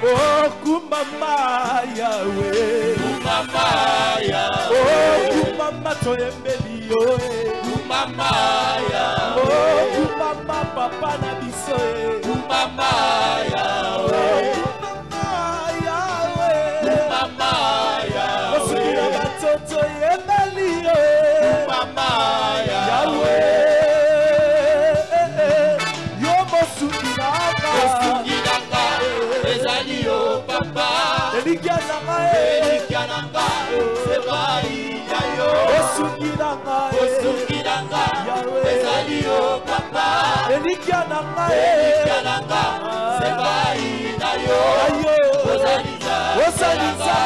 Oh, kumama Yahweh, kumama Yahweh. Oh, kumama toyembeli yo, kumama Yahweh. Oh, kumama papa na biso, kumama Yahweh, kumama Yahweh, kumama Yahweh. Osukira batoto yembeli yo, kumama Yahweh. Yo mosukira ka. Ezalio papa Elikiananga Sebai Yayo Osukiranga Ezalio papa Elikiananga Sebai Yayo Osaliza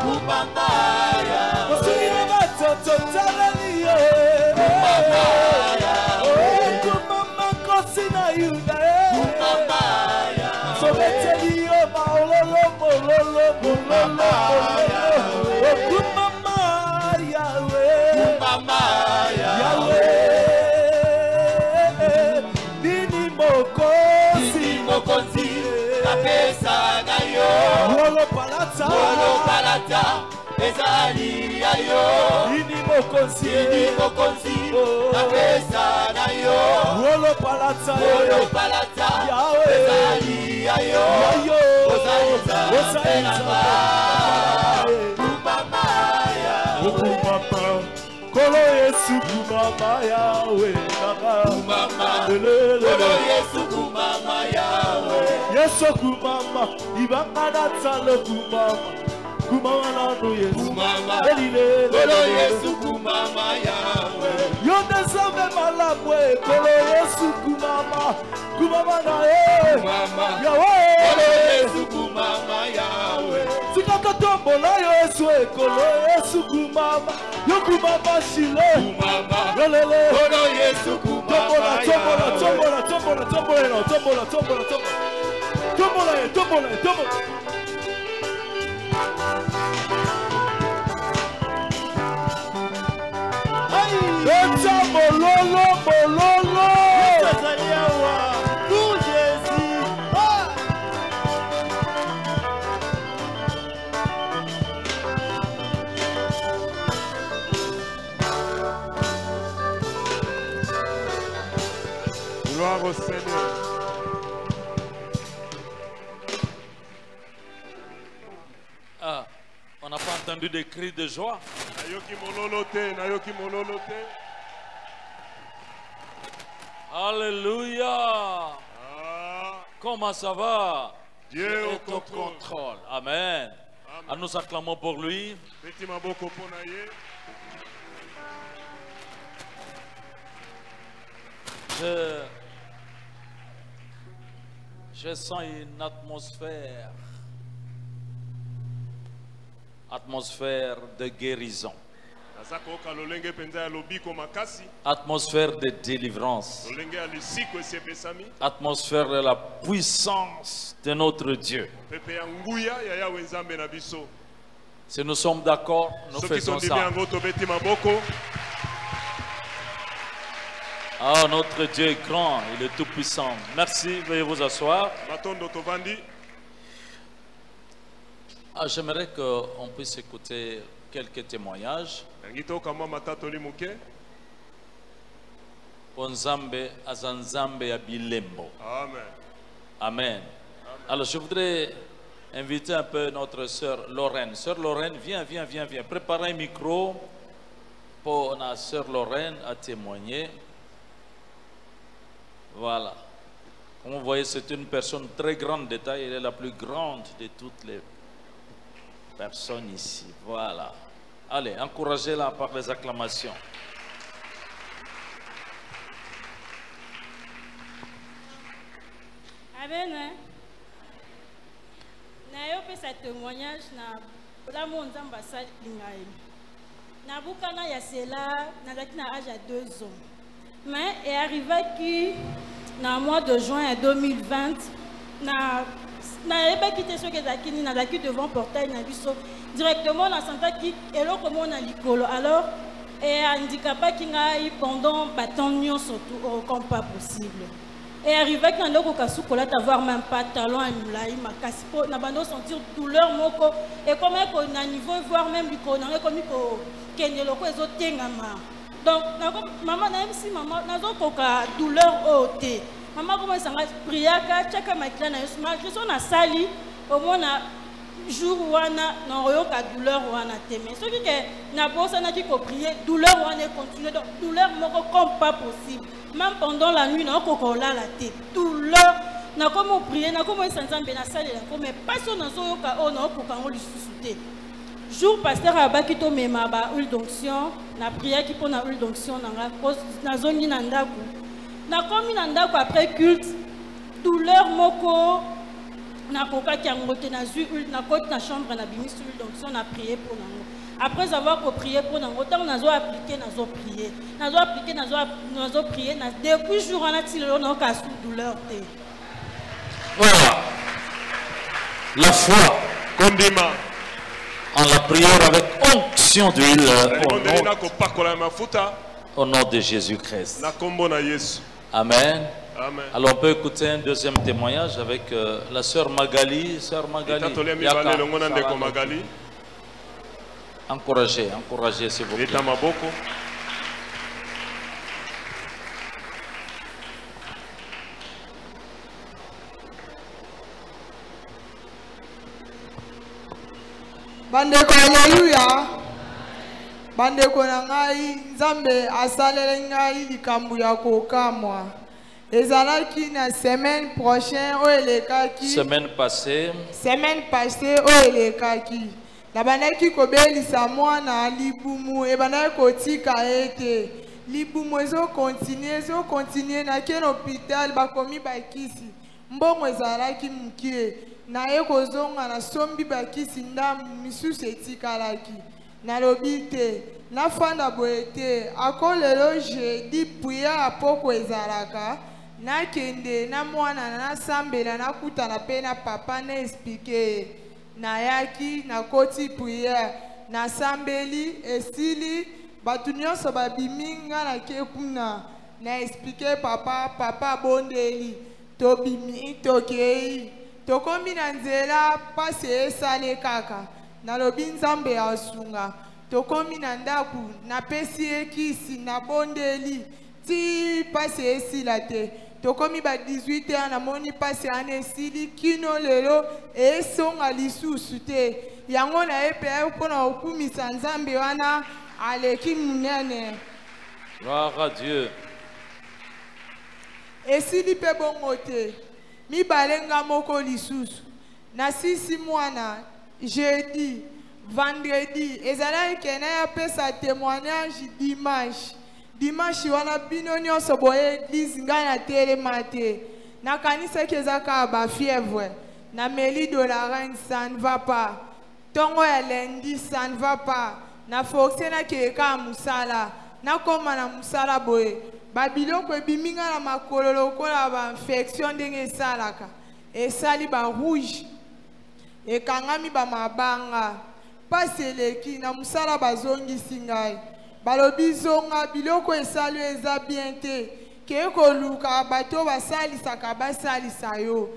Kumama ya Osukira batoto talaliyo Kumama ya Kumama kosina yuda Kumama Sobetelio maololo mololo mololo kumama Yahweh kumama Yahweh nini mokozi kapesa nayo wolo palata ezali ayo nini mokozi kapesa nayo wolo palata Yahweh ezali ayo kumama kolo Yesu kumama Yahweh kumama kolo Yesu kumama Yahweh Yesu kumama ibangana tsalo kumama nanu Yesu kumama kolo Yesu kumama Yahweh yonde zambe malamwe kolo Yesu kumama na Yahweh kolo Yesu kumama Yahweh sikata tombola Yesu kolo Yesu kumama yokumama shile kumama lelele kolo Yesu kumama tombola mololo gloire au Seigneur. Ah, on n'a pas entendu des cris de joie. Alléluia. Comment ça va? Dieu est au contrôle. Amen. Ah, nous acclamons pour lui. Je sens une atmosphère de guérison, atmosphère de délivrance, atmosphère de la puissance de notre Dieu. Si nous sommes d'accord, nous faisons ça. Ah, notre Dieu est grand, il est tout puissant. Merci, veuillez vous asseoir. Ah, j'aimerais qu'on puisse écouter quelques témoignages. Ponzambe azanzambe ya bilembo. Amen. Amen. Alors, je voudrais inviter un peu notre sœur Lorraine. Sœur Lorraine, viens. Préparez un micro pour la sœur Lorraine à témoigner. Voilà. Comme vous voyez, c'est une personne très grande de taille. Elle est la plus grande de toutes les personnes ici. Voilà. Allez, encouragez-la par les acclamations. Amen. Nayo pe sa témoignage na la monzamba sa lingaye. Na bukana ya cela na âge à 2 ans. Mais est arrivé que dans le mois de juin 2020, na eba quitté ce que zakini na zaki devant portail na biso directement na santa ki eloko mo na likolo alors et handicapé qui ngai pendant baton surtout comme pas possible et arrivé quand ndoko kasukola t'avoir même pas talon à mulai makasi po na bando sentir douleur moko et comme ko na niveau voir même biko na comme ko kenye loko ezotengama donc maman na MC maman nazo koka douleur ote maman commence à prier chaka makila na yesu ma je suis na sali au moins jour wana na oyoka douleur wana teme ce qui que na bosa na ki ko prier douleur wana continue donc douleur moko comme pas possible même pendant la nuit na kokola la tête douleur na comme prier na comme sanzambe na sali la comme pas so na so yoka o na ko kango lisusuté jour pasteur abaki to mema ba huile d'onction na prière qui pour na huile d'onction na cause na zoni na ndako na komi na ndako après culte douleur moko na koka kiangote na zu na côté na chambre na bimis huile d'onction na prier pour nango après avoir prié pour nango tant nazo appliquer nazo prier nazo prier na depuis jour on a tilelo na ka sous douleur te voilà la foi kondima en la prière avec onction d'huile au nom de Jésus-Christ. Amen. Amen. Alors on peut écouter un deuxième témoignage avec la sœur Magali. Sœur Magali. Encouragez s'il vous plaît. Bandeko haleluya. Bandeko na ngai Nzambe asalele ngai likambo ya kokamwa. Ezalaki na semaine prochaine o elekaki. Semaine passée o elekaki. Na banaki kobelisa mwana libumu e banaki kotika ete. Libumu ezo continuer na ken hôpital bakomi bakisi. Mbongo ezalaki mukie. Na ekozonga na sombi bakisi ndamu misusu etikalaki na lobite na fanda boete akolelo jeudi priya apoko ezalaka na kende na mwana na sambela na kutana pe na papa na explique na yaki na koti priya na sambeli esili batu nyonso babiminga na kekuna na explique papa bondeli tobimi tokei tokomi na nzela pasi esale kaka nalobi Nzambe asunga tokomi na ndaku na pesi ekisi na bondeli ti pasi esila te tokomi ba 18 ans na moni pasi ane esili kino lelo esonga lisusu te yango na epe mpona okumisa Nzambe wana aleki munene. Gloire à Dieu. Esili pe bongo te mi balenga moko lisusu na sisi mwana jeudi vendredi ezala ekena ya pesa témoignage dimanche wana bino nyonso boye église ngai na telema te nakanisa kezaka ba fièvre na meli de la reine ça ne va pas tongo ya lundi ça ne va pas na forcé na keka musala na koma na musala boye babiloko ebiminga na makolo lokola ba infection ndenge esalaka esali ba rouge ekangami ba mabanga pasi eleki na musala bazongisi ngai balobi zonga biloko esali eza bien te ke koluka bato basalisaka basalisa yo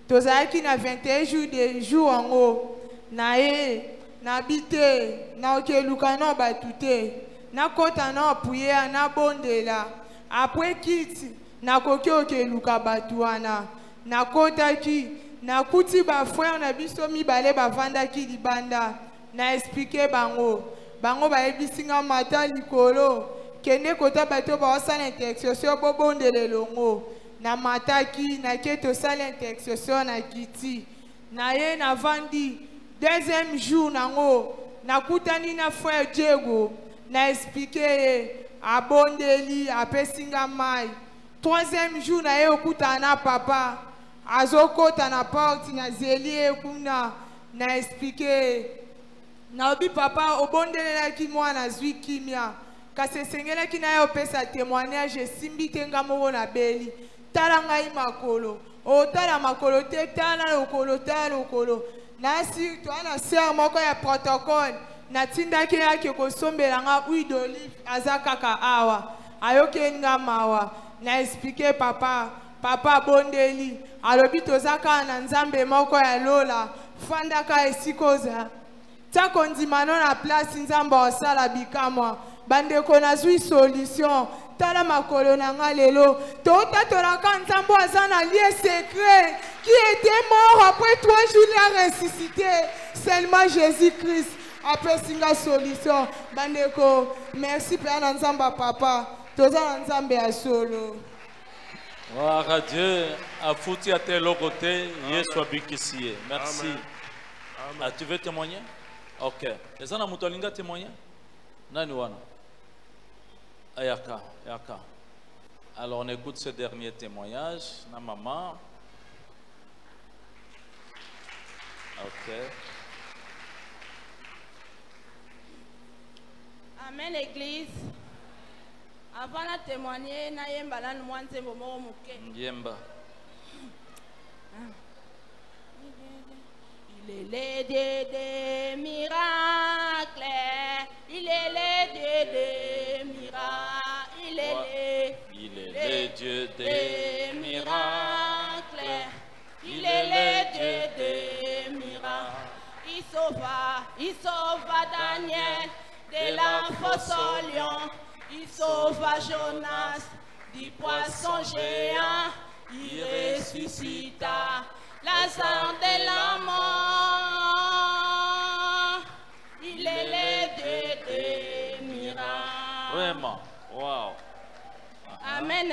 tozalaki na 21 jours de jour yango na ye na bite na okeluka na batu te na kota na prière na bondela après kiti na koki okeluka batu wana na kotaki na kuti ba frère na biso mibale bavandaki libanda na expliquer bango ba ebisinga mata likolo kende kota bato baosala intercession bobondele longo na mataki na keto sala intercession na kiti na ye na vandi deuxième jour nango na kutani na frère Diego na expliquer abondeli apesinga mai troisième jour na ye okuta na papa azokota na porte na zeli ekuna na expliquer na obi papa obondelelaki mwana zwi kimia kasi esengelaki na ye opesa témoignage esimbi te nga moko na beli tala ngai makolo otala makolo te tala lokolo nasi to ana ser moko ya protocole natindaki yake kosombela nga huile d'olive aza kaka awa ayoke nga mawa na expliquer papa bondeli alobi tozaka na nzambe moko ya lola fandaka esikoza tako ndimano na place nzambe osala bikamwa bandeko nazwi solution tala makolo na nga lelo totatolaka nzambe aza na lieu secret qui était mort après 3 jours il a ressuscité seulement Jésus-Christ après singa solution bandeko merci père na nzambe papa toza na nzambe ya solo. Gloire à Dieu. A foutu à tes côtés, Yesu abikisiye. Merci. Ah, tu veux témoigner? Ok. Les gens mutolinga témoigner? Nani wana? Ayaka. Alors on écoute ce dernier témoignage. Na maman. Ok. Amen, Église. Avant de témoigner, na yemba la nous anze momo muke. Yemba. Il est le Dieu des miracles. Il est le Dieu des miracles. Il est le Dieu des miracles. Il est le Dieu des miracles. Il sauva Daniel de la fosse au lion. Il sauva Jonas du poisson géant. Il ressuscita Lazare de la mort. Il est le Dieu des miracles. Vraiment. Wow. Amen.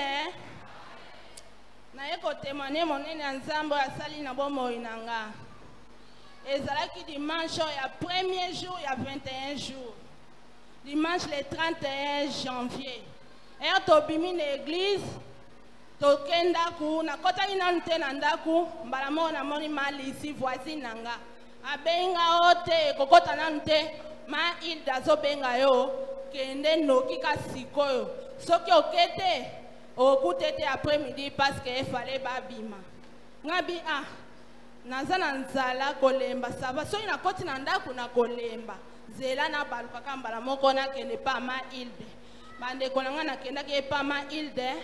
Na yeko témoigner mon nzambe asali na bomoi nanga. Ezalaki dimanche ya premier jour ya 21 jours. Dimanche le 31 janvier. Et tobimi na église tokenda ku na kota ina nte na ndaku mbala mo na moni mali ici voisine nanga. Abenga ote kokota na nte ma il dazo benga yo kende noki ka sikoyo. Soki okete okutete après midi parce que il fallait babima. Ngabi naza na nzala kolemba sava so ina koti na ndaku na kolemba. Zela na baluka kambala moko na kende pa ma ilde bande konanga na kenda ke pa ma ilde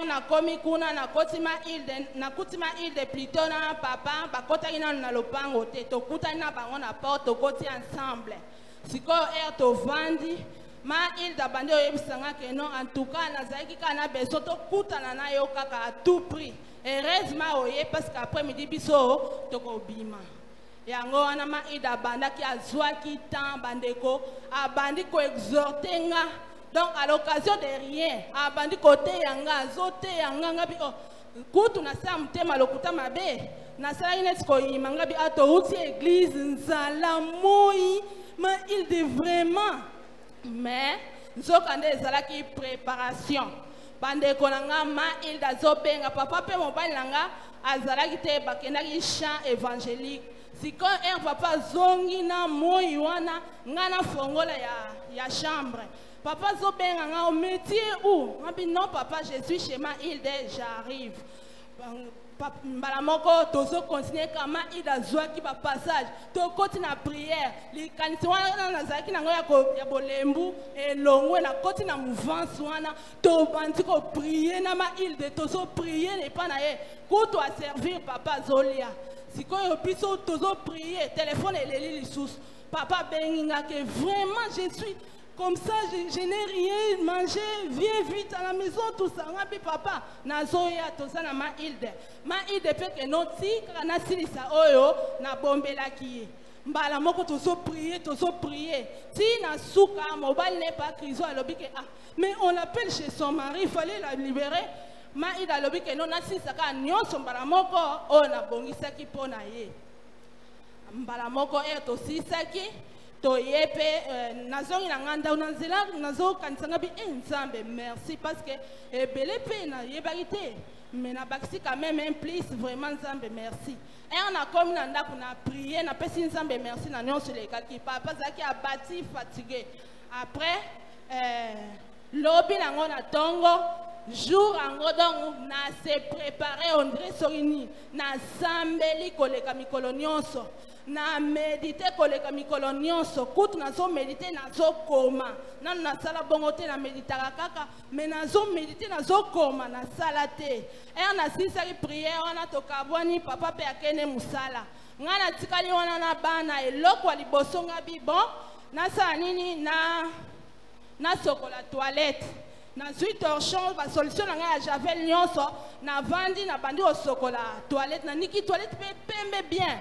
na komi kuna na kotima ilde plutôt na papa bakota ina na lopango te to kuta na bango na porte to koti ensemble siko to vandi ma ilde bande oyebisanga ke non en tout cas na zaiki kana beso to kuta na yo kaka à tout prix heureusement oye parce qu'après midi biso to ko bima yango wana ma ida banda ki azwaki temps bandeko abandi ko exhorter nga donc à l'occasion de rien abandi côté yanga azote yanga ngabi kutu na sa mtema lokuta mabe na sala ines ko yimanga bi ato uti église nzala moi ma il de vraiment mais nzokande ezalaki préparation bandeko nanga ma il dazo benga papa pe mobali nanga azalaki te bakendaki chant évangélique. Si quand un papa zongi na moi wana ngana fongola ya chambre papa zo benga nga au métier où ngabi non papa je suis chez ma Hilde j'arrive mbala moko tozo continuer kama ida zwaki ba passage to koti na prière li kanisi wana na zaki na ngoya ya bolembu elongwe na koti na mouvance wana to bandi ko prier na ma Hilde tozo prier ne pa na ye kuto a servir papa zolia. Si quand on peut prier, téléphone et les lisusu. Papa benga que vraiment je suis comme ça, je n'ai rien mangé, viens vite à la maison, tout ça. Ngabi papa, nazoya toza na ma Hilde. Ma Hilde fait que non si kana silisa oyo na bombela ki. Mbala moko tozo prier. Si na souka mobile n'est pas criso alobi que mais on l'appelle chez son mari, il fallait la libérer. Ma ida lobi ke non asisaka nyonso mbala moko o na bongisaki pona ye mbala moko to sisaki to yepe nazongi na nganda na nzela nazo kanisanga bi nzambe merci parce que ebele pe na yebakite mais na bakisi quand même un plus vraiment nzambe merci on a comme na ndako na prier na pesi nzambe merci na nyonso le kaki papa zaki abati fatigué après lobi na ngona tongo jour ango donc na se préparer on dirait sorini na sambeli koleka mikolo nyonso na méditer koleka mikolo nyonso kutu nazo méditer nazo koma nanu nasala bongo te na méditaka kaka mais nazo méditer nazo koma na sala te na silisaki prière wana tokabwani papa pe akende musala nga na tikali wana na bana eloko ya liboso nga bon nasala nini na sokola toilette na zui torchon ba solution na nga ya javel nyonso na vandi na bandi osokola toilette na niki toilette pe pembe bien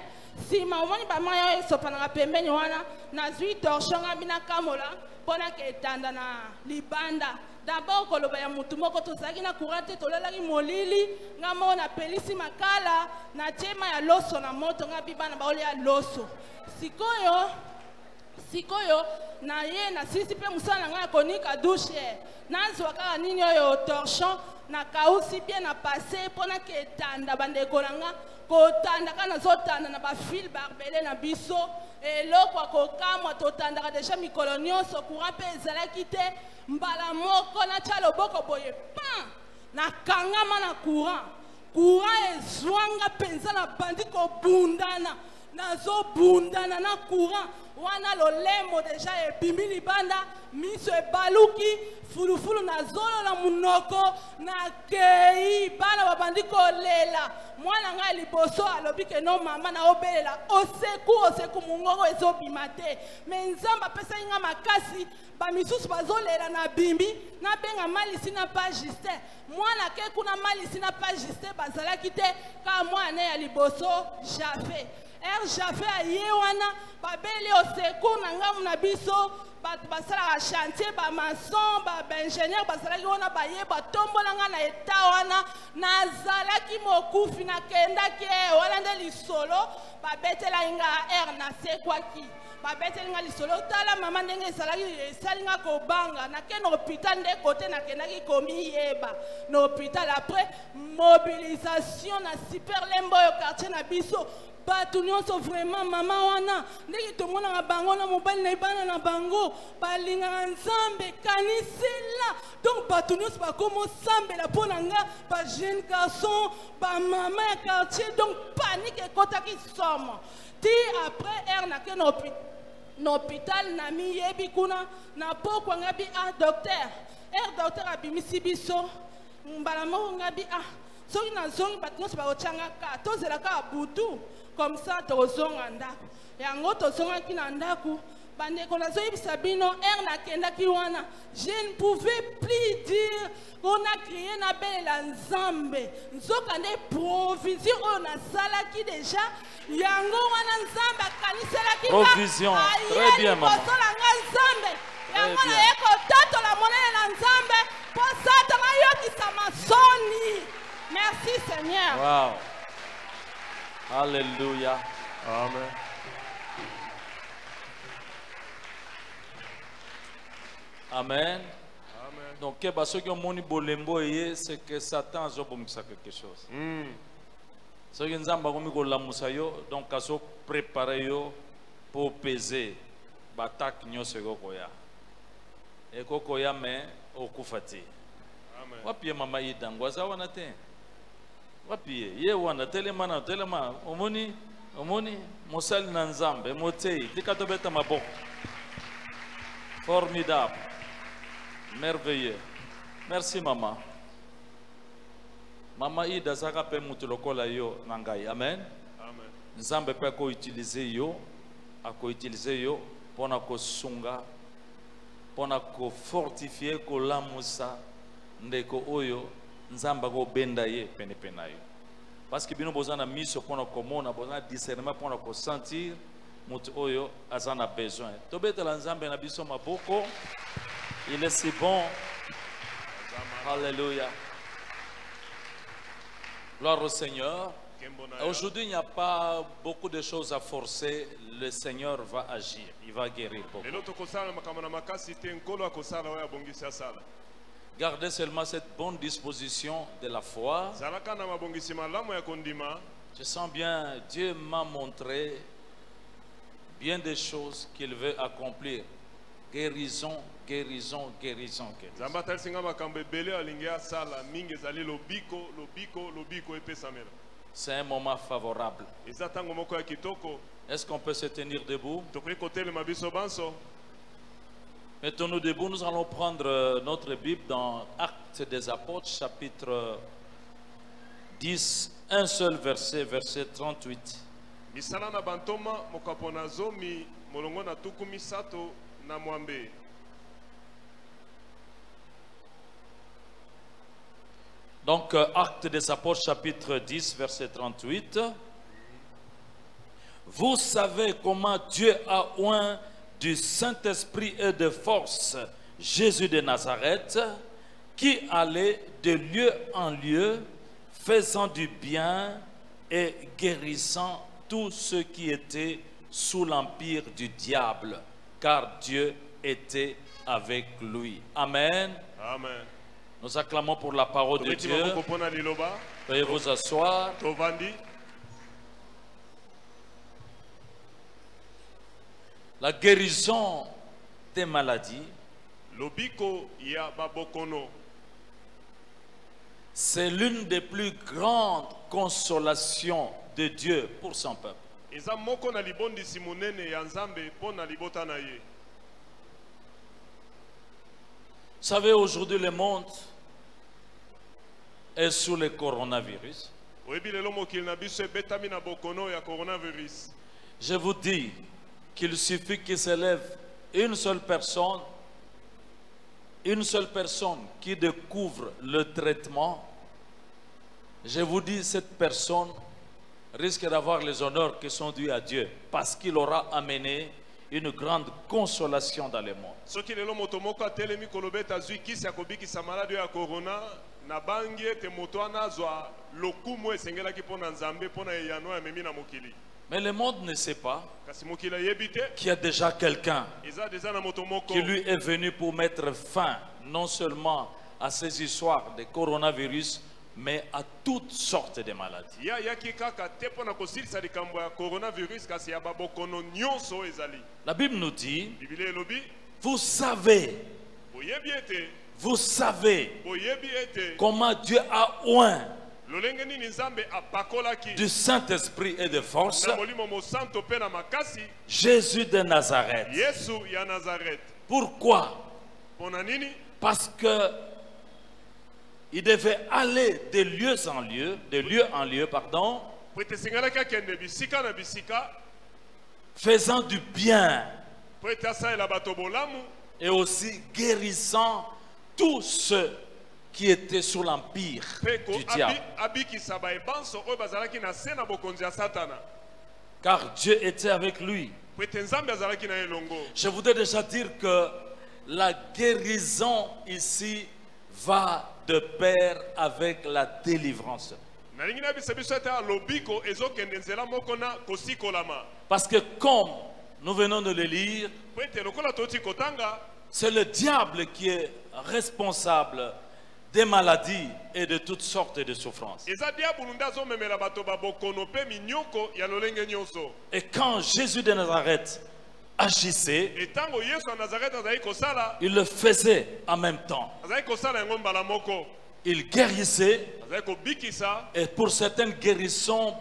si ma omoni ba maya esopana pembeni wana na zui torchon nga bina kamola pona ke etanda na libanda d'abord koloba ya mutu moko tozalaki na courante tolalaki molili nga moko na pelisi makala na tema ya loso na moto nga bibana baolia loso sikoyo na ye na sisi pe musala nga konika douche nazwa kaka nini oyo torchon na kausi bien na passé pona ke etanda bandeko na nga kotanda kana nazotanda na bafile barbele na biso eloko akokamwa totandaka deja mikolo nyonso courant mpe ezalaki te mbala moko natya loboko boye pan nakangama na courant ezwanga mpenza na bandi kobundana nazobundana na courant wana lolemo deja ebimi libanda miso ebaluki fulufulu nazolola munoko nakei bana babandi kolela mwana ngai liboso alobi ke no mama na obelela oseku mungongo ezobima te me nzambe apesaki nga makasi bamisusu bazolela na bimbi nabenga malisi na pa Justin mwana ke kuna malisi na pa Justin bazalaki te ka mwana ya liboso Jafe Jafe aye wana babeli oseku na ngamu na biso basala chantier ba maçon ba ingénieur basalaki wana baye batombola nga na eta wana nazalaki mokufi nakendaki wana nde lisolo babetela nga na sekwaki babeteli nga lisolo tala mama ndenge esali nga kobanga nakende hôpital nde kote nakendaki komiyeba na hôpital après mobilisation na super lembo oyo quartier na biso bato nyonso vraiment mama wana ndenge tomonaka bango na mobali na ebana na bango balingaka nzambe kanisela donc bato nyonso bakoma osambela mpo na nga bajeune garçon bamama ya quartier donc panique ekotaki somo ti après nake na hôpital na miyebi kuna na pokwa ngabi docteur docteur abimisi biso mbala moko ngabi soki nazongi bato nyonso bakotyanga ka tozelaka butu comme ça tozonga ndako yango tozongaki na ndako bandeko nazoyebisa bino nakendaki wana je ne pouvais plus dire qu'on a crié na belela nzambe nzoka nde provision oyo nasalaki deja yango wana nzambe akaniselaki provision très bien maman nga nzambe yango naye kotatola monene na nzambe mpo satana ayokisa masoni. Merci Seigneur. Wow. Alléluia. Amen. Amen. Amen. Donc, ce que moni bolembo c'est que Satan a bomisa quelque chose. Ce que nous avons la musayo, donc à se préparer pour peser, batak nyose gokoya. Et gokoya mais au kufati. Amen. Wapi mama idangwaza wanate. Wapi ye wana telema omoni mosali na nzambe motei tikatobeta maboko. Formidable. Merveilleux. Merci maman. Mama Ida zaka pe mutu lokola yo nangai. Amen. Amen. Nzambe pe ko utiliser yo, pona ko sunga, pona ko fortifier ko lamusa ndeko oyo nzamba ko benda ye pene penayo. Parce que bino bozana miso pona komona, bozana discernement pona ko sentir mutu oyo azana besoin. Tobetela nzambe na biso maboko. Il est si bon. Alléluia. Gloire au Seigneur. Aujourd'hui, il n'y a pas beaucoup de choses à forcer. Le Seigneur va agir. Il va guérir beaucoup. Gardez seulement cette bonne disposition de la foi. Je sens bien, Dieu m'a montré bien des choses qu'il veut accomplir guérison, guérison, guérison, guérison. Nzambe atalisinga makambo ebele alingi asala mingi ezali lobiko lobiko lobiko epesamela. C'est un moment favorable. Eza tango moko ya kitoko. Est-ce qu'on peut se tenir debout? Tokoki kotelema biso banso. Mettons-nous debout, nous allons prendre notre Bible dans Actes des Apôtres, chapitre 10, un seul verset, verset 38. Misala na bantoma mokapo na zomi molongo na tuku misato na mwambe. Donc, Actes des Apôtres, chapitre 10, verset 38. Vous savez comment Dieu a oint du Saint-Esprit et de force Jésus de Nazareth, qui allait de lieu en lieu, faisant du bien et guérissant tous ceux qui étaient sous l'empire du diable, car Dieu était avec lui. Amen. Amen. Nous acclamons pour la parole de Dieu. Veuillez vous asseoir. La guérison des maladies, c'est l'une des plus grandes consolations de Dieu pour son peuple. Vous savez, aujourd'hui le monde est sous le coronavirus. Je vous dis qu'il suffit qu'il s'élève une seule personne qui découvre le traitement. Je vous dis, cette personne risque d'avoir les honneurs qui sont dus à Dieu, parce qu'il aura amené une grande consolation dans le monde. Mais le monde ne sait pas qu'il y a déjà quelqu'un qui lui est venu pour mettre fin non seulement à ces histoires de coronavirus, mais à toutes sortes de maladies. La Bible nous dit, vous savez comment Dieu a oint du Saint-Esprit et de force Jésus de Nazareth. Pourquoi? Parce que il devait aller de lieu en lieu, faisant du bien et aussi guérissant tous ceux qui étaient sous l'empire du diable. Car Dieu était avec lui. Je voudrais déjà dire que la guérison ici va de pair avec la délivrance. Parce que comme nous venons de le lire, c'est le diable qui est responsable des maladies et de toutes sortes de souffrances. Et quand Jésus de Nazareth agissait, il le faisait en même temps. Il guérissait, et pour certaines guérisons,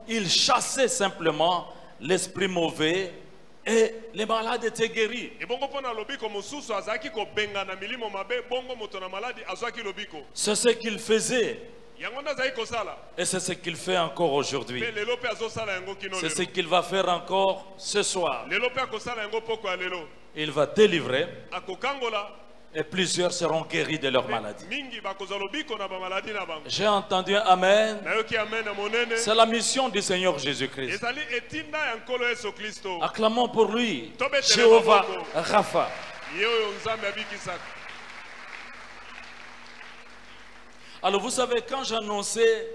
il chassait simplement l'esprit mauvais et les malades étaient guéris. C'est ce qu'il faisait. Et c'est ce qu'il fait encore aujourd'hui. C'est ce qu'il va faire encore ce soir. Il va délivrer et plusieurs seront guéris de leur maladie. J'ai entendu un amen. C'est la mission du Seigneur Jésus-Christ. Acclamons pour lui Jéhovah Rapha. Alors vous savez, quand j'annonçais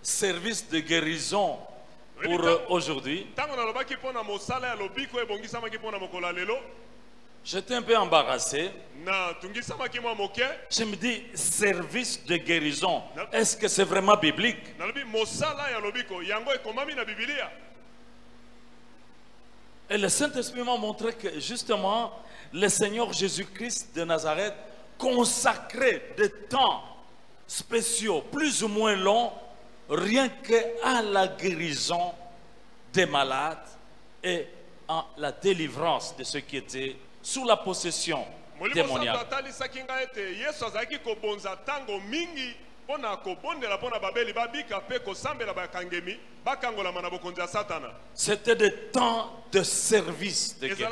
service de guérison pour aujourd'hui, j'étais un peu embarrassé. Je me dis, service de guérison, est-ce que c'est vraiment biblique? Et le Saint-Esprit m'a montré que justement, le Seigneur Jésus-Christ de Nazareth consacrait des temps spéciaux, plus ou moins longs, rien qu'à la guérison des malades et à la délivrance de ceux qui étaient sous la possession démoniaque. C'était des temps de service de guérison.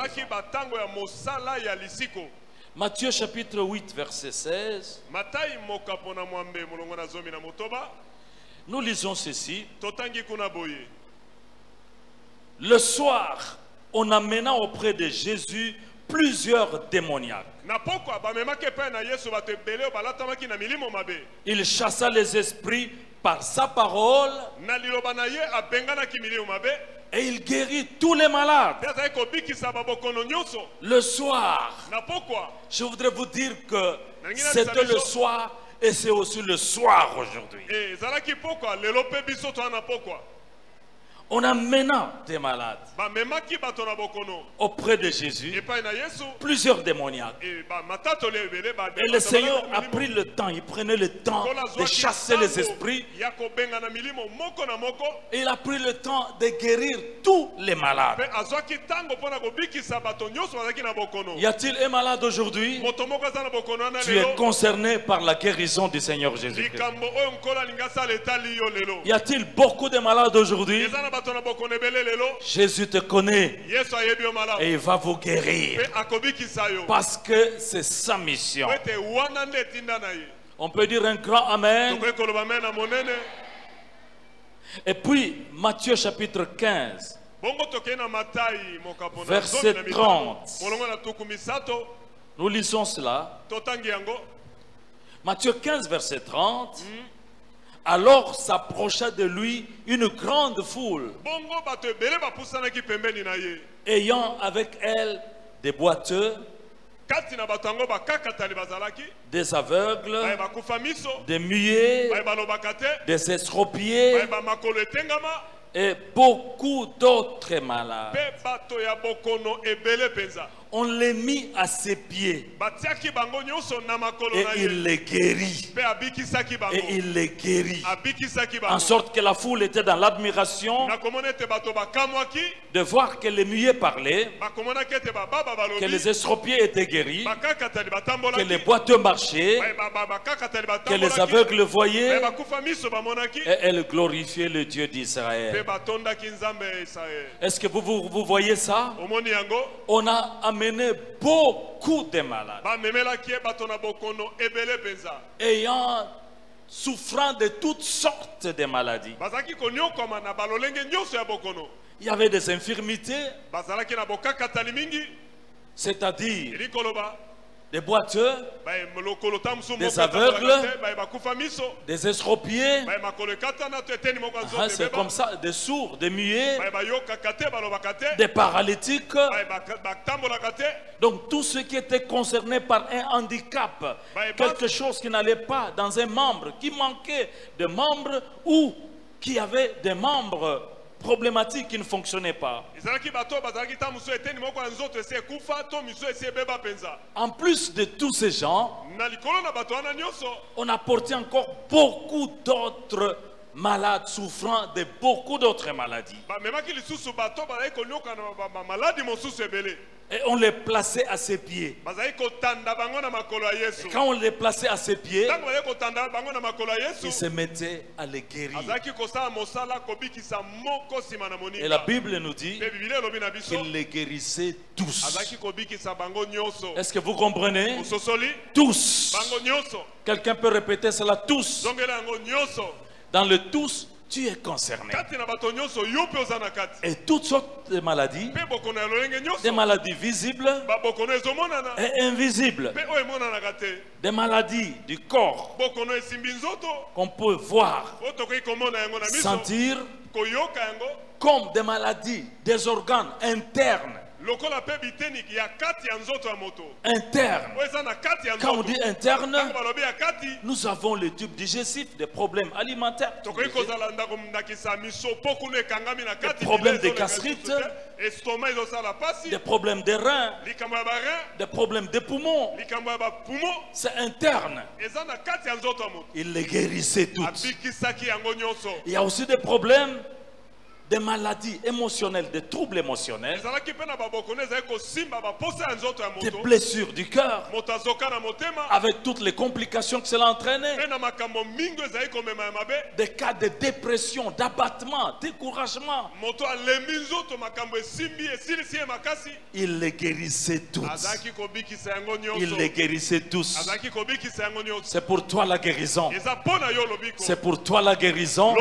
Matthieu chapitre 8 verset 16. Nous lisons ceci. Le soir, on amena auprès de Jésus plusieurs démoniaques. Il chassa les esprits par sa parole et il guérit tous les malades. Le soir, je voudrais vous dire que c'était le soir et c'est aussi le soir aujourd'hui. On amena des malades auprès de Jésus, plusieurs démoniaques. Et le Seigneur a pris le temps, il prenait le temps de chasser les esprits. Et il a pris le temps de guérir tous les malades. Y a-t-il un malade aujourd'hui? Tu es concerné par la guérison du Seigneur Jésus-Christ. Y a-t-il beaucoup de malades aujourd'hui? Jésus te connaît et il va vous guérir parce que c'est sa mission. On peut dire un grand amen. Et puis Matthieu chapitre 15 verset 30, nous lisons cela. Matthieu 15 verset 30. Alors s'approcha de lui une grande foule, ayant avec elle des boiteux, des aveugles, des muets, des estropiés et beaucoup d'autres malades. On les mit à ses pieds et il les guérit. Et il les guérit. En sorte que la foule était dans l'admiration de voir que les muets parlaient, que les estropiés étaient guéris, que les boiteux marchaient, que les aveugles voyaient, et elle glorifiait le Dieu d'Israël. Est-ce que vous voyez ça? On a amené beaucoup de malades ayant souffrant de toutes sortes de maladies. Il y avait des infirmités, c'est-à-dire des boiteux, des aveugles, des estropiés, c'est comme ça, des sourds, des muets, des paralytiques. Donc tout ce qui était concerné par un handicap, quelque chose qui n'allait pas dans un membre, qui manquait de membres ou qui avait des membres problématiques qui ne fonctionnaient pas. En plus de tous ces gens, on a porté encore beaucoup d'autres malades souffrant de beaucoup d'autres maladies. Et on les plaçait à ses pieds. Et quand on les plaçait à ses pieds, il se mettait à les guérir. Et la Bible nous dit qu'il les guérissait tous. Est-ce que vous comprenez? Tous. Quelqu'un peut répéter cela? Tous. Dans le tous, tu es concerné. Et toutes sortes de maladies, des maladies visibles et invisibles, des maladies du corps qu'on peut voir, sentir, comme des maladies des organes internes Interne. Quand on dit interne, nous avons les tubes digestifs, des problèmes alimentaires, des problèmes de gastrite, des problèmes des reins, des problèmes des poumons. C'est interne. Il les guérissait toutes. Il y a aussi des problèmes, des maladies émotionnelles, des troubles émotionnels, des blessures du cœur, avec toutes les complications que cela entraînait, des cas de dépression, d'abattement, découragement. Il les guérissait tous. Il les guérissait tous. C'est pour toi la guérison. C'est pour toi la guérison.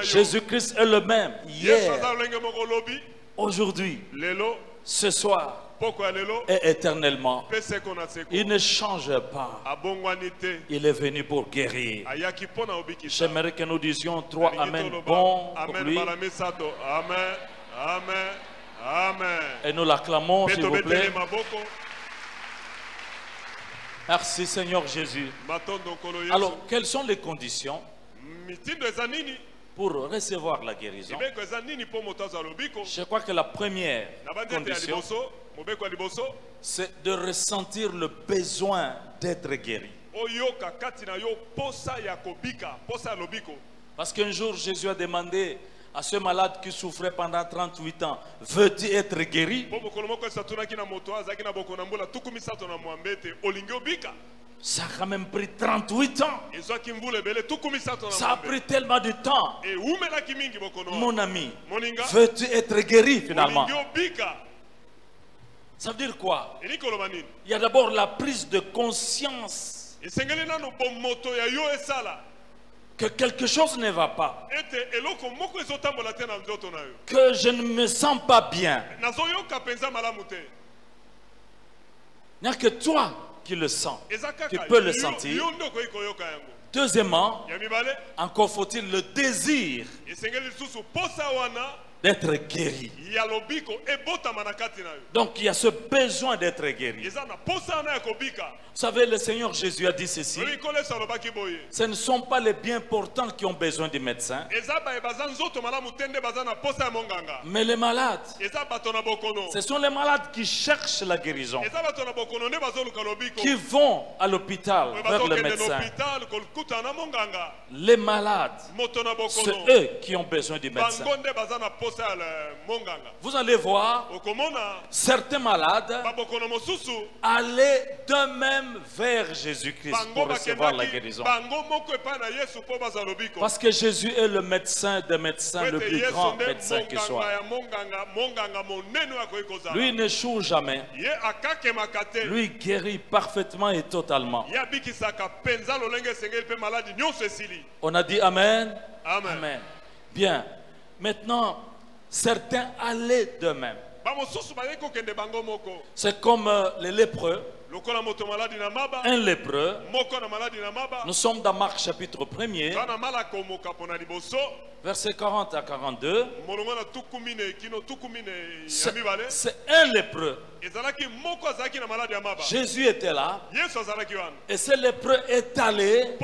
Jésus-Christ est le même. Hier, aujourd'hui, ce soir et éternellement. Il ne change pas. Il est venu pour guérir. J'aimerais que nous disions 3 Amen bon pour lui. Amen. Amen. Amen. Et nous l'acclamons, s'il vous plaît. Merci Seigneur Jésus. Alors, quelles sont les conditions pour recevoir la guérison? Je crois que la première condition, c'est de ressentir le besoin d'être guéri. Parce qu'un jour, Jésus a demandé à ce malade qui souffrait pendant 38 ans, veux-tu être guéri? Ça a quand même pris 38 ans. Ça a pris tellement de temps. Mon ami, veux-tu être guéri finalement? Ça veut dire quoi? Il y a d'abord la prise de conscience que quelque chose ne va pas, que je ne me sens pas bien. Il n'y a que toi qui le sens, tu peux le sentir. Deuxièmement, encore faut-il le désir d'être guéri. Donc il y a ce besoin d'être guéri. Vous savez, le Seigneur Jésus a dit ceci: ce ne sont pas les bien portants qui ont besoin du médecin, mais les malades. Ce sont les malades qui cherchent la guérison, qui vont à l'hôpital vers le médecin. Les malades, c'est eux qui ont besoin du médecin. Vous allez voir certains malades aller d'eux-mêmes vers Jésus-Christ pour recevoir la guérison. Parce que Jésus est le médecin des médecins, le plus grand médecin qui soit. Lui n'échoue jamais. Lui guérit parfaitement et totalement. On a dit Amen. Amen. Bien. Maintenant, certains allaient d'eux-mêmes. C'est comme les lépreux. Un lépreux. Nous sommes dans Marc chapitre 1er, versets 40 à 42. C'est un lépreux. Jésus était là. Et ce lépreux est allé.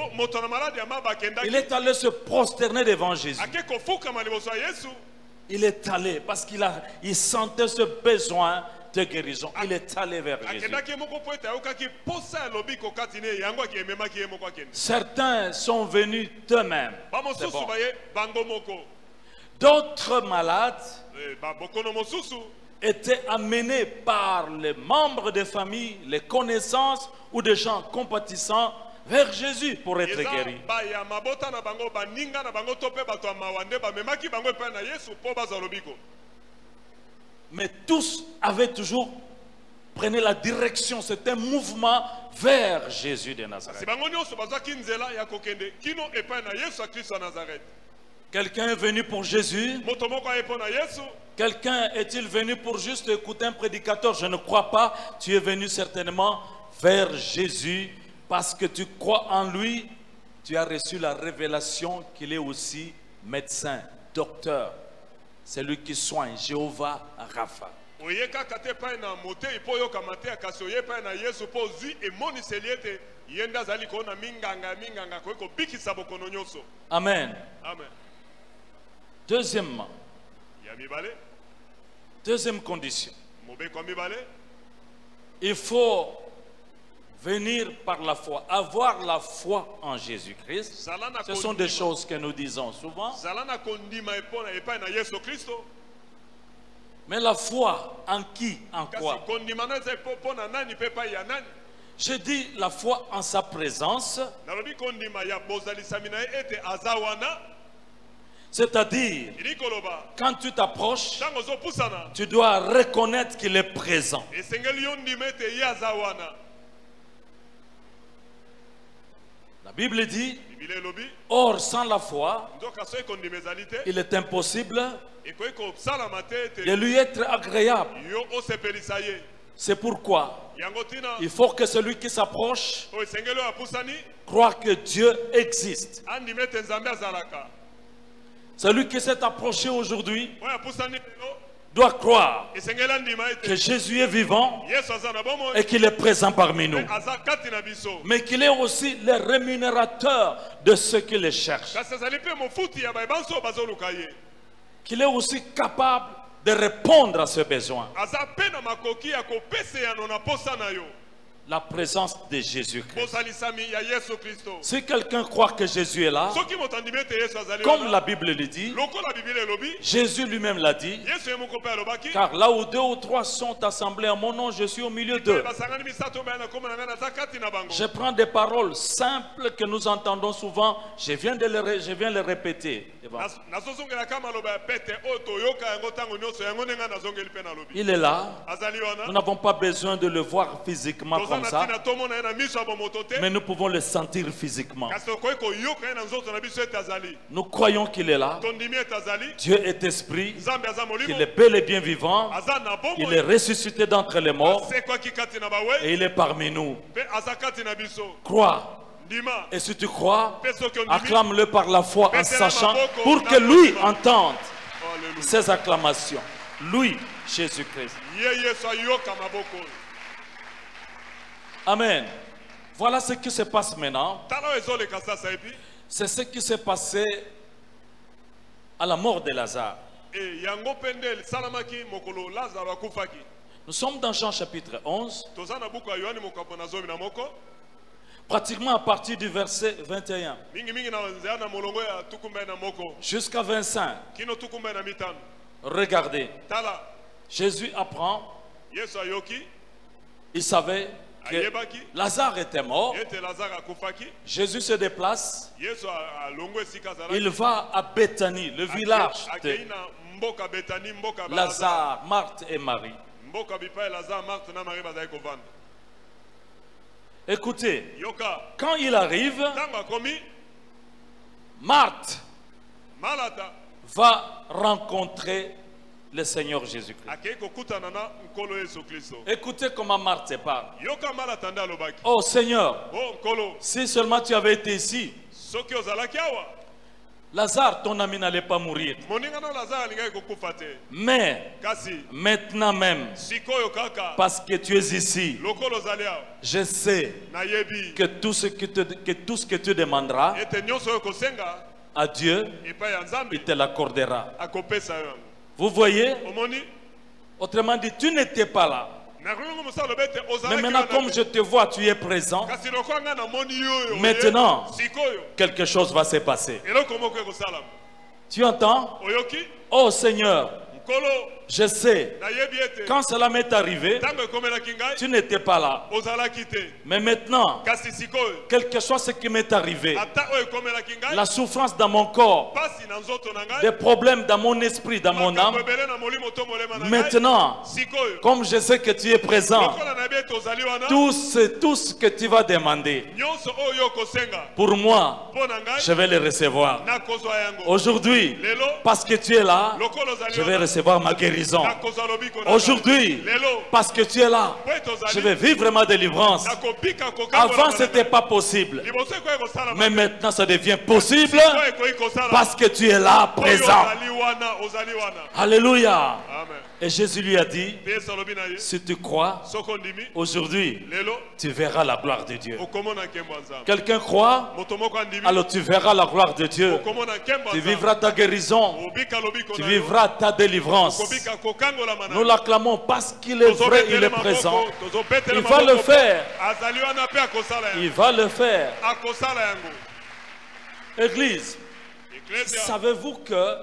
Il est allé se prosterner devant Jésus. Il est allé parce qu'il sentait ce besoin de guérison. Il est allé vers Jésus. Certains sont venus d'eux-mêmes. Bon. D'autres malades étaient amenés par les membres de famille, les connaissances ou des gens compatissants vers Jésus pour être guéri. Mais tous avaient toujours pris la direction, c'était un mouvement vers Jésus de Nazareth. Quelqu'un est venu pour Jésus? Quelqu'un est-il venu pour juste écouter un prédicateur? Je ne crois pas. Tu es venu certainement vers Jésus parce que tu crois en lui. Tu as reçu la révélation qu'il est aussi médecin, docteur. C'est lui qui soigne, Jéhovah Rapha. oyeka kate pa na mote ipo yo kamate kasi oye pa na Yesu po zui e moni seliete yenda zali ko na minganga ko bikisa bokono nyoso. Amen. Amen. Deuxièmement, ya mibale, deuxième condition, mobe ko mibale, il faut venir par la foi, avoir la foi en Jésus-Christ. Ce sont des choses que nous disons souvent. Mais la foi en qui? En quoi? Je dis la foi en sa présence. C'est-à-dire, quand tu t'approches, tu dois reconnaître qu'il est présent. La Bible dit, or sans la foi, il est impossible de lui être agréable. C'est pourquoi il faut que celui qui s'approche croit que Dieu existe. Celui qui s'est approché aujourd'hui doit croire que Jésus est vivant et qu'il est présent parmi nous, mais qu'il est aussi le rémunérateur de ceux qui le cherchent, qu'il est aussi capable de répondre à ce besoin. La présence de Jésus-Christ. Si quelqu'un croit que Jésus est là, comme la Bible le dit, Jésus lui-même l'a dit, car là où 2 ou 3 sont assemblés à mon nom, je suis au milieu d'eux. Je prends des paroles simples que nous entendons souvent, je viens les répéter. Il est là, nous n'avons pas besoin de le voir physiquement comme ça, mais nous pouvons le sentir physiquement. Nous croyons qu'il est là. Dieu est esprit, qu'il est bel et bien vivant, il est ressuscité d'entre les morts et il est parmi nous. Crois. Et si tu crois, acclame-le par la foi en sachant pour que lui entende ces acclamations. Lui, Jésus-Christ. Amen. Voilà ce qui se passe maintenant. C'est ce qui s'est passé à la mort de Lazare. Nous sommes dans Jean chapitre 11. Pratiquement à partir du verset 21 jusqu'à 25. Regardez. Jésus apprend. Il savait que Lazare était mort. Jésus se déplace. Il va à Béthanie, le village de Lazare, Marthe et Marie. Écoutez, quand il arrive, Marthe va rencontrer le Seigneur Jésus-Christ. Écoutez comment Marthe parle. Oh Seigneur, si seulement tu avais été ici, Lazare, ton ami, n'allait pas mourir. Mais maintenant même, parce que tu es ici, je sais que tout ce que tu demanderas à Dieu, il te l'accordera. Vous voyez? Autrement dit, tu n'étais pas là. Mais maintenant, comme je te vois, tu es présent. Maintenant, quelque chose va se passer. Tu entends? Oh Seigneur, je sais, quand cela m'est arrivé, tu n'étais pas là. Mais maintenant, quel que soit ce qui m'est arrivé, la souffrance dans mon corps, des problèmes dans mon esprit, dans mon âme, maintenant, comme je sais que tu es présent, tout ce que tu vas demander, pour moi, je vais le recevoir. Aujourd'hui, parce que tu es là, je vais recevoir ma guérison. Aujourd'hui, parce que tu es là, je vais vivre ma délivrance. Avant, ce n'était pas possible. Mais maintenant, ça devient possible parce que tu es là, présent. Alléluia. Amen. Et Jésus lui a dit, si tu crois, aujourd'hui, tu verras la gloire de Dieu. Quelqu'un croit, alors tu verras la gloire de Dieu. Tu vivras ta guérison, tu vivras ta délivrance. Nous l'acclamons parce qu'il est vrai, il est présent. Il va le faire. Il va le faire. Église, savez-vous que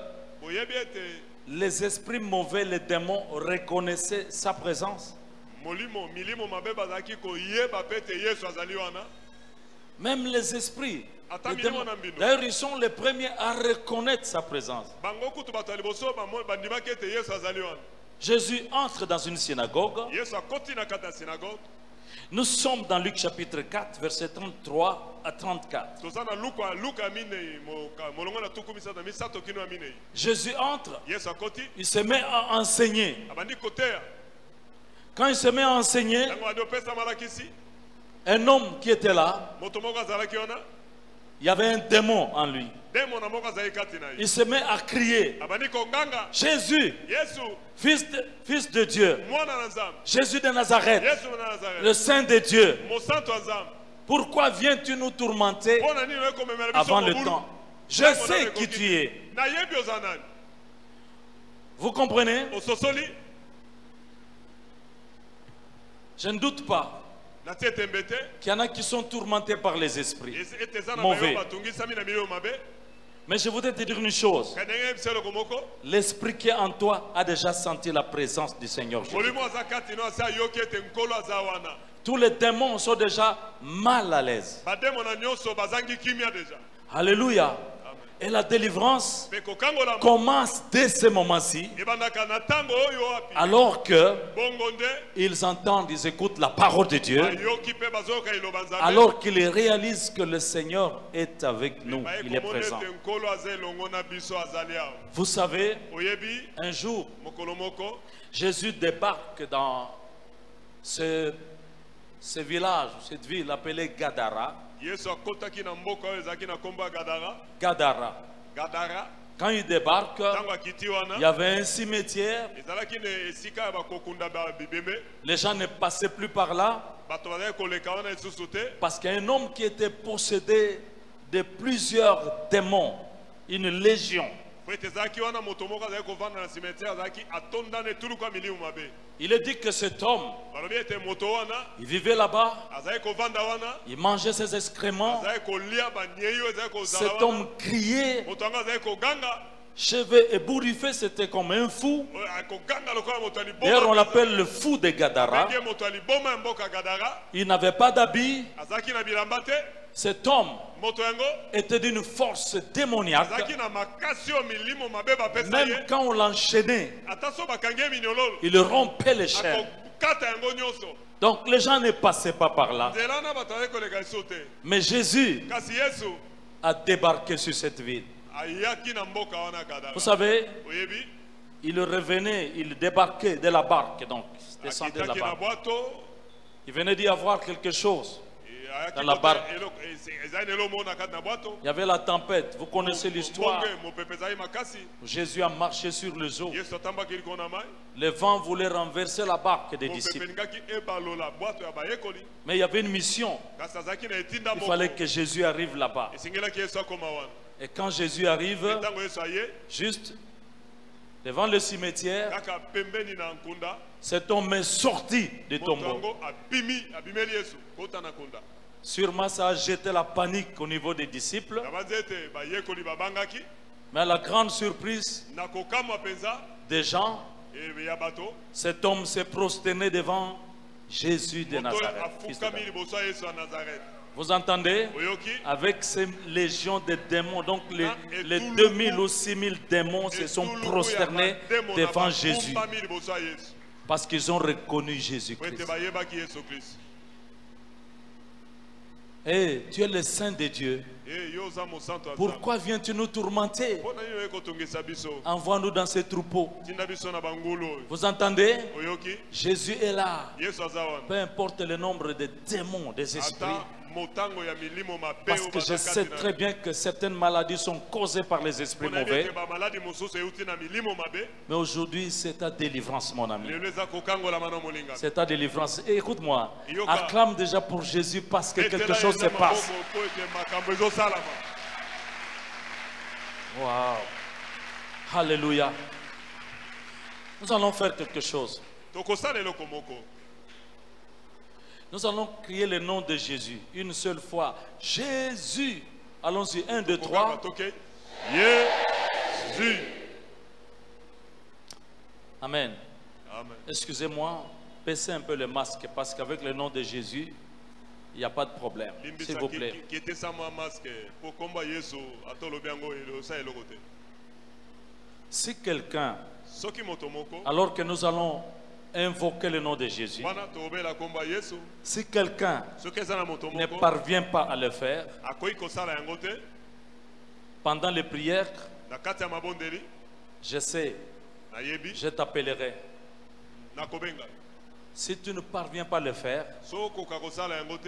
les esprits mauvais, les démons reconnaissaient sa présence? Même les esprits. D'ailleurs, ils sont les premiers à reconnaître sa présence. Jésus entre dans une synagogue. Nous sommes dans Luc chapitre 4, versets 33 à 34. Jésus entre, il se met à enseigner. Quand il se met à enseigner, un homme qui était là, il y avait un démon en lui. Il se met à crier, Jésus, fils de Dieu, Jésus de Nazareth, le Saint de Dieu, pourquoi viens-tu nous tourmenter avant le temps? Je sais qui tu es. Vous comprenez? Je ne doute pas qu'il y en a qui sont tourmentés par les esprits mauvais. Mais je voudrais te dire une chose. L'esprit qui est en toi a déjà senti la présence du Seigneur Jésus. Tous les démons sont déjà mal à l'aise. Alléluia. Et la délivrance commence dès ce moment-ci, alors qu'ils entendent, ils écoutent la parole de Dieu, alors qu'ils réalisent que le Seigneur est avec nous, il est présent. Vous savez, un jour, Jésus débarque dans ce village, cette ville appelée Gadara. Gadara. Quand il débarque, il y avait un cimetière. Les gens ne passaient plus par là parce qu'il y a un homme qui était possédé de plusieurs démons, une légion. Il est dit que cet homme, il vivait là-bas, il mangeait ses excréments, cet homme criait, cheveux ébouriffés, c'était comme un fou. D'ailleurs, on l'appelle le fou de Gadara. Il n'avait pas d'habit. Cet homme était d'une force démoniaque. Même quand on l'enchaînait, il rompait les chaînes. Donc les gens ne passaient pas par là. Mais Jésus a débarqué sur cette ville. Vous savez, il revenait, il débarquait de la barque, donc il descendait de la barque. Il venait d'y avoir quelque chose dans la barque. Il y avait la tempête, vous connaissez l'histoire. Jésus a marché sur les eaux. Le vent voulait renverser la barque des disciples. Mais il y avait une mission. Il fallait que Jésus arrive là-bas. Et quand Jésus arrive, juste devant le cimetière, cet homme est sorti du tombeau. Sûrement ça a jeté la panique au niveau des disciples. Mais à la grande surprise des gens, cet homme s'est prosterné devant Jésus de Nazareth. Vous entendez? Avec ces légions de démons, donc les 2000 ou 6000 démons se sont prosternés devant Jésus. Parce qu'ils ont reconnu Jésus-Christ. Et tu es le Saint de Dieu. Pourquoi viens-tu nous tourmenter? Envoie-nous dans ces troupeaux. Vous entendez? Jésus est là. Peu importe le nombre de démons, des esprits, Parce que je sais très bien que certaines maladies sont causées par les esprits mauvais. Mais aujourd'hui, c'est ta délivrance, mon ami. C'est ta délivrance. Et écoute-moi, acclame déjà pour Jésus parce que quelque chose se passe. Wow. Alléluia. Nous allons faire quelque chose. Nous allons crier le nom de Jésus une seule fois. Jésus. Allons-y. 1, 2, 3. Jésus. Amen. Excusez-moi, baissez un peu le masque parce qu'avec le nom de Jésus, il n'y a pas de problème. S'il vous plaît. Si quelqu'un, alors que nous allons invoquer le nom de Jésus, si quelqu'un ne parvient pas à le faire, pendant les prières, je sais, je t'appellerai. Si tu ne parviens pas à le faire,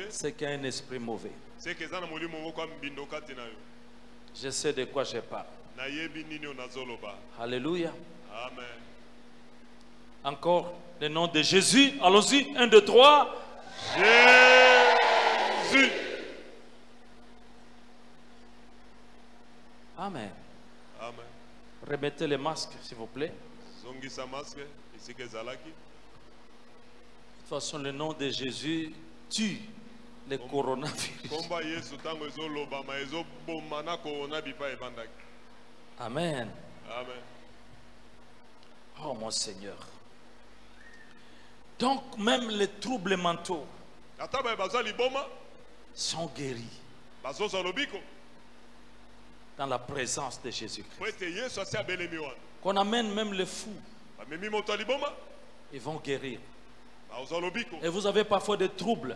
c'est qu'il y a un esprit mauvais. Je sais de quoi je parle. Alléluia. Amen. Encore le nom de Jésus. Allons-y. 1, 2, 3. Jésus. Amen. Amen. Remettez les masques, s'il vous plaît. De toute façon, le nom de Jésus tue le coronavirus. Amen. Amen. Oh mon Seigneur. Donc même les troubles mentaux sont guéris dans la présence de Jésus-Christ. Qu'on amène même les fous, ils vont guérir. Et vous avez parfois des troubles,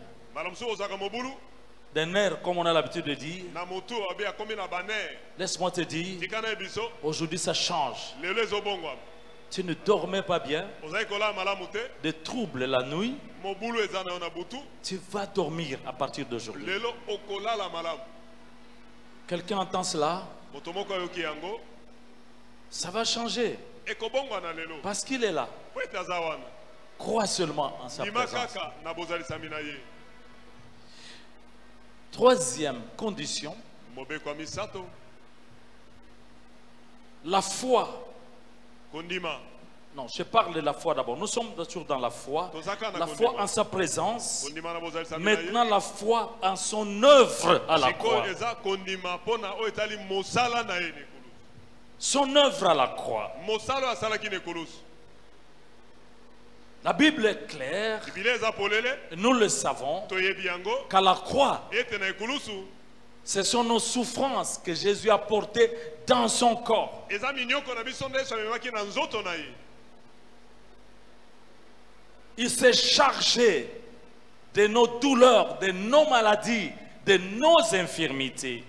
des nerfs, comme on a l'habitude de dire. Laisse-moi te dire, aujourd'hui ça change. Tu ne dormais pas bien, des troubles la nuit, tu vas dormir à partir d'aujourd'hui. Quelqu'un entend cela? Ça va changer. Parce qu'il est là. Crois seulement en sa présence. Troisième condition, la foi. Non, je parle de la foi d'abord. Nous sommes toujours dans la foi. La foi en sa présence. Maintenant, la foi en son œuvre à la croix. Son œuvre à la croix. La Bible est claire. Nous le savons. Qu'à la croix, ce sont nos souffrances que Jésus a portées dans son corps. Il s'est chargé de nos douleurs, de nos maladies, de nos infirmités.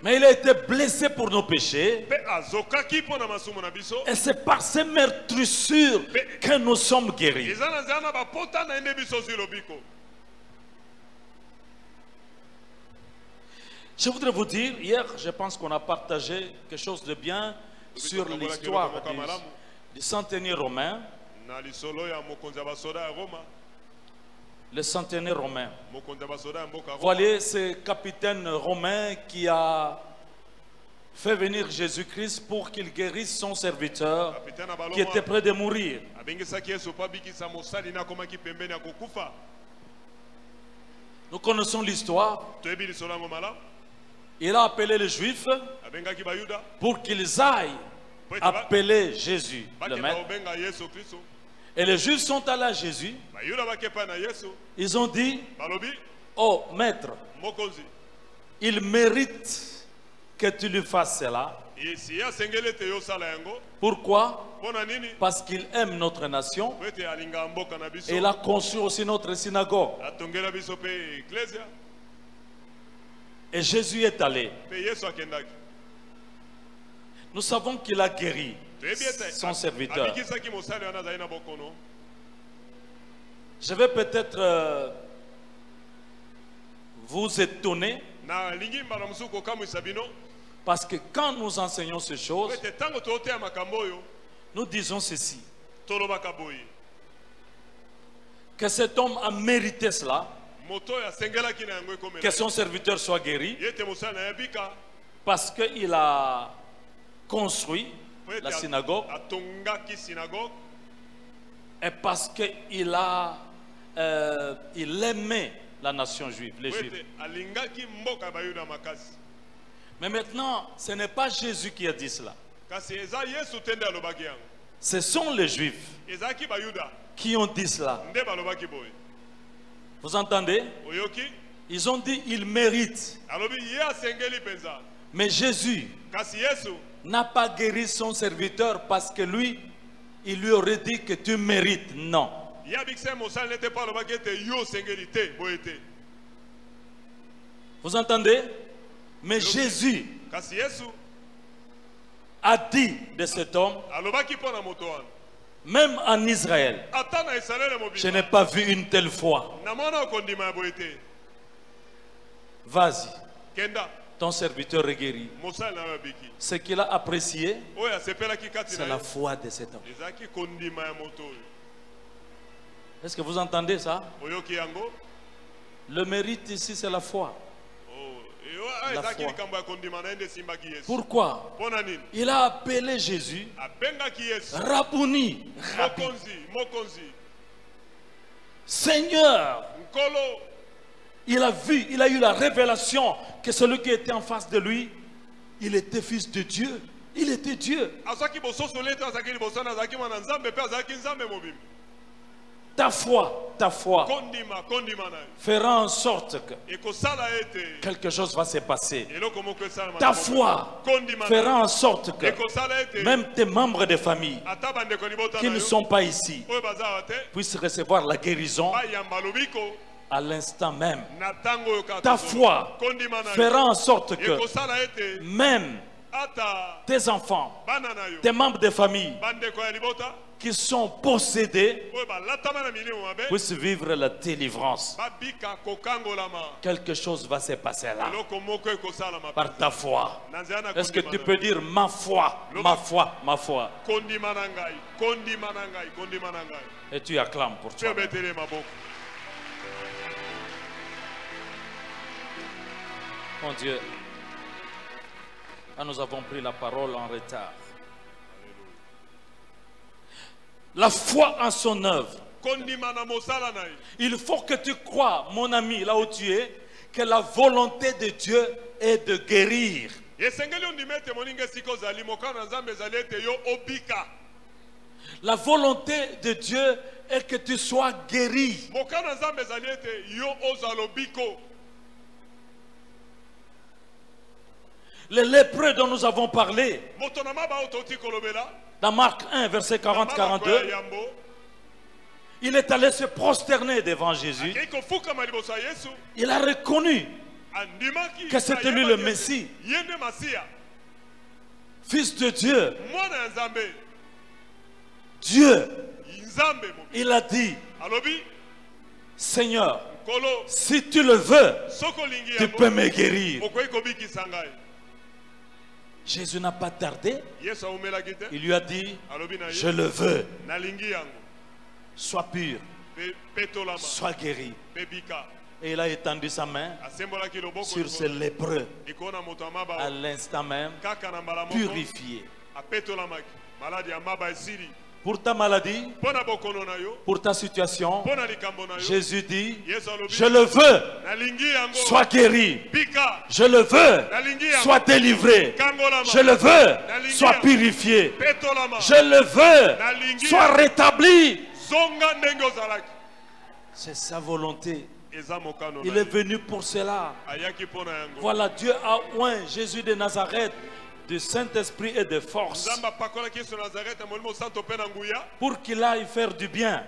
Mais il a été blessé pour nos péchés. Et c'est par ces meurtrissures que nous sommes guéris. Je voudrais vous dire, hier, je pense qu'on a partagé quelque chose de bien sur l'histoire du centenier romain. Le centenaire romain. Voyez ce capitaine romain qui a fait venir Jésus-Christ pour qu'il guérisse son serviteur qui était près de mourir. Nous connaissons l'histoire. Il a appelé les Juifs pour qu'ils aillent appeler Jésus, le Maître. Et les Juifs sont allés à Jésus. Ils ont dit, oh Maître, il mérite que tu lui fasses cela. Pourquoi? Parce qu'il aime notre nation et il a construit aussi notre synagogue. Et Jésus est allé. Nous savons qu'il a guéri son serviteur. Je vais peut-être vous étonner. Parce que quand nous enseignons ces choses, nous disons ceci. Que cet homme a mérité cela. Que son serviteur soit guéri. Parce qu'il a construit la synagogue. Et parce qu'il a il aimait la nation juive, les Juifs. Mais maintenant, ce n'est pas Jésus qui a dit cela. Ce sont les Juifs qui ont dit cela. Vous entendez? Ils ont dit il mérite. Mais Jésus n'a pas guéri son serviteur parce que lui, il lui aurait dit que tu mérites. Non. Vous entendez? Mais Jésus a dit de cet homme, même en Israël, je n'ai pas vu une telle foi. Vas-y, ton serviteur est guéri. Ce qu'il a apprécié, c'est la foi de cet homme. Est-ce que vous entendez ça? Le mérite ici, c'est la foi. La foi. Pourquoi? Il a appelé Jésus Rabouni, Rabbi. Seigneur. Il a vu, il a eu la révélation que celui qui était en face de lui, il était fils de Dieu. Il était Dieu. Ta foi fera en sorte que quelque chose va se passer. Ta foi fera en sorte que même tes membres de famille qui ne sont pas ici puissent recevoir la guérison à l'instant même. Ta foi fera en sorte que même tes enfants, tes membres de famille qui sont possédés puissent vivre la délivrance. Quelque chose va se passer là par ta foi. Est-ce que tu peux dire ma foi, ma foi, ma foi? Et tu acclames pour toi. Mon Dieu, là nous avons pris la parole en retard. La foi en son œuvre. Il faut que tu crois, mon ami, là où tu es, que la volonté de Dieu est de guérir. La volonté de Dieu est que tu sois guéri. Les lépreux dont nous avons parlé, dans Marc 1, verset 40-42, il est allé se prosterner devant Jésus. Il a reconnu que c'était lui le Messie, fils de Dieu. Dieu, il a dit, Seigneur, si tu le veux, tu peux me guérir. Jésus n'a pas tardé. Il lui a dit, je le veux. Sois pur, sois guéri. Et il a étendu sa main sur ce lépreux. À l'instant même, purifié. Pour ta maladie, pour ta situation, Jésus dit, je le veux, sois guéri. Je le veux, sois délivré. Je le veux, sois purifié. Je le veux, sois rétabli. C'est sa volonté. Il est venu pour cela. Voilà, Dieu a oint Jésus de Nazareth de Saint-Esprit et de force pour qu'il aille faire du bien,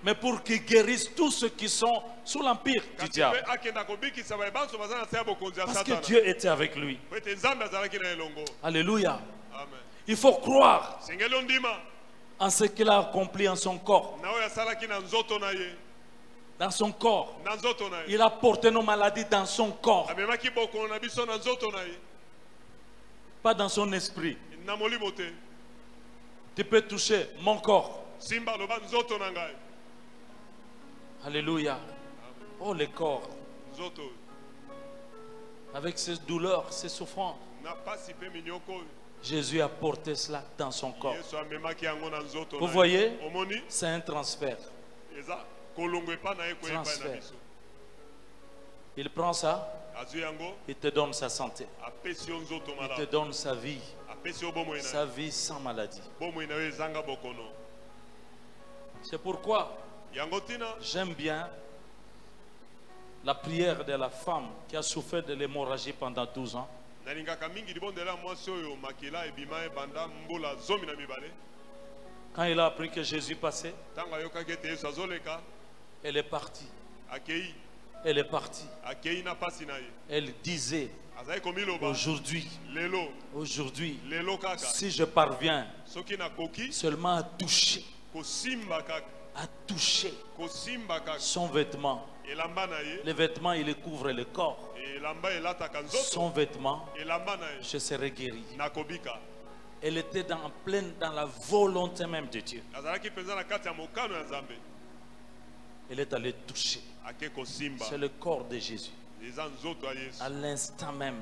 mais pour qu'il guérisse tous ceux qui sont sous l'empire du diable, parce que Dieu était avec lui. Alléluia. Il faut croire en ce qu'il a accompli en son corps. Dans son corps. Il a porté nos maladies dans son corps. Pas dans son esprit. Tu peux toucher mon corps. Alléluia. Oh, le corps. Avec ses douleurs, ses souffrances. Jésus a porté cela dans son corps. Vous voyez, c'est un transfert. Transfert. Il prend ça, il te donne sa santé. Il te donne sa vie sans maladie. C'est pourquoi j'aime bien la prière de la femme qui a souffert de l'hémorragie pendant 12 ans. Quand il a appris que Jésus passait, elle est partie. Elle est partie. Elle disait, aujourd'hui, si je parviens seulement à toucher son vêtement, le vêtement il couvre le corps, son vêtement, je serai guéri. Elle était pleine dans la volonté même de Dieu. Elle est allée toucher. C'est le corps de Jésus. À l'instant même,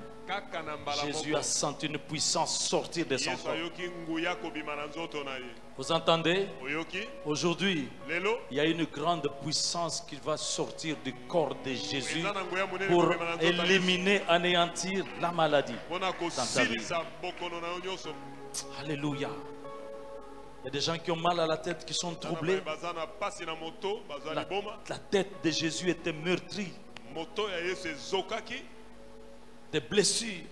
Jésus a senti une puissance sortir de son corps. Vous entendez? Aujourd'hui, il y a une grande puissance qui va sortir du corps de Jésus pour éliminer, anéantir la maladie dans ta vie. Alléluia. Il y a des gens qui ont mal à la tête, qui sont troublés. La tête de Jésus était meurtrie. Des blessures,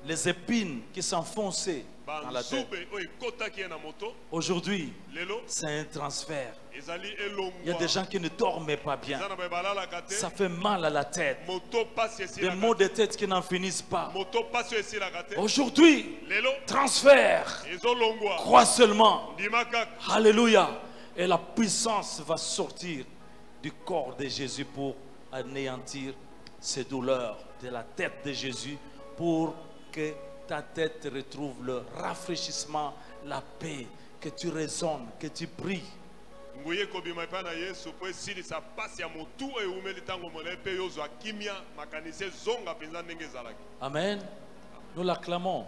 les épines qui s'enfonçaient dans la tête. Aujourd'hui, c'est un transfert. Il y a des gens qui ne dormaient pas bien. Ça fait mal à la tête. Des maux de tête qui n'en finissent pas. Aujourd'hui, transfert. Crois seulement. Alléluia. Et la puissance va sortir du corps de Jésus pour anéantir ces douleurs de la tête de Jésus, pour que ta tête retrouve le rafraîchissement, la paix, que tu raisonnes, que tu pries. Amen. Nous l'acclamons.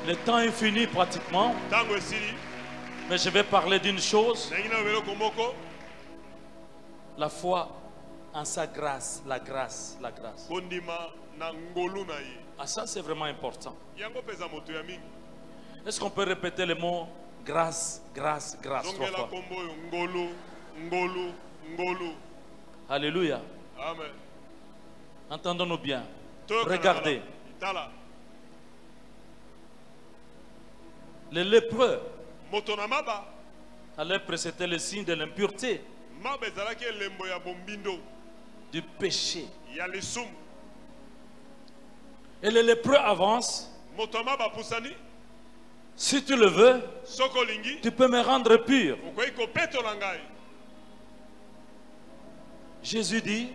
Le temps est fini pratiquement. Mais je vais parler d'une chose. La foi en sa grâce, la grâce, la grâce. Ah, ça c'est vraiment important. Est-ce qu'on peut répéter le mot grâce, grâce, grâce 3 fois? Alléluia. Amen. Entendons-nous bien. Regardez. Les lépreux. La lèpre, c'était le signe de l'impureté, du péché. Et le lépreux avance. Si tu le veux, tu peux me rendre pur. Jésus dit,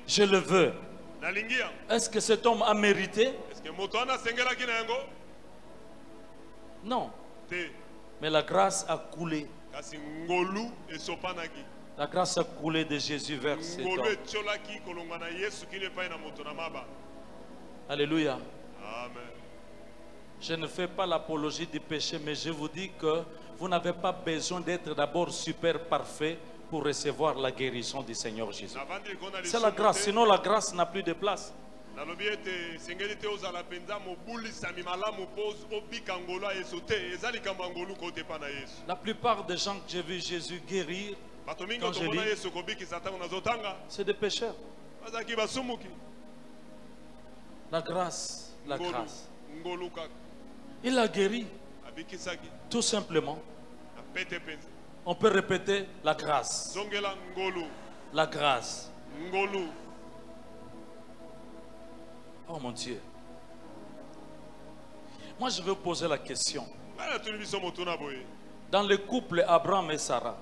je le veux. Est-ce que cet homme a mérité? Non. Mais la grâce a coulé. La grâce a coulé de Jésus vers cet homme. Alléluia. Amen. Je ne fais pas l'apologie du péché, mais je vous dis que vous n'avez pas besoin d'être d'abord super parfait pour recevoir la guérison du Seigneur Jésus. C'est la grâce, sinon la grâce n'a plus de place. La plupart des gens que j'ai vu Jésus guérir, quand je lis, c'est des pécheurs. La grâce, la grâce. Il a guéri, tout simplement. On peut répéter la grâce. La grâce. Oh mon Dieu. Moi je vais vous poser la question. Dans le couple Abraham et Sarah,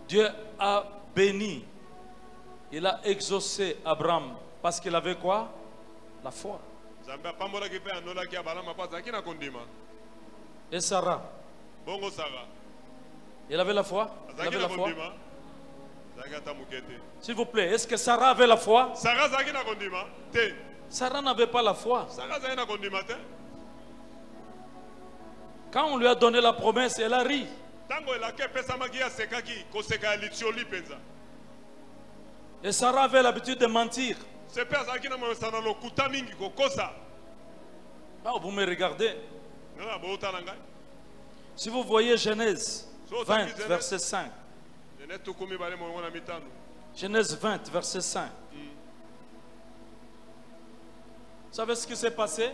Dieu a béni, il a exaucé Abraham parce qu'il avait quoi? La foi. Et Sarah, il avait la foi? Il avait la foi? S'il vous plaît, est-ce que Sarah avait la foi? Sarah n'avait pas la foi. Quand on lui a donné la promesse, elle a ri. Et Sarah avait l'habitude de mentir. Ah, vous me regardez. Si vous voyez Genèse 20, verset 5. Genèse 20, verset 5. Vous savez ce qui s'est passé?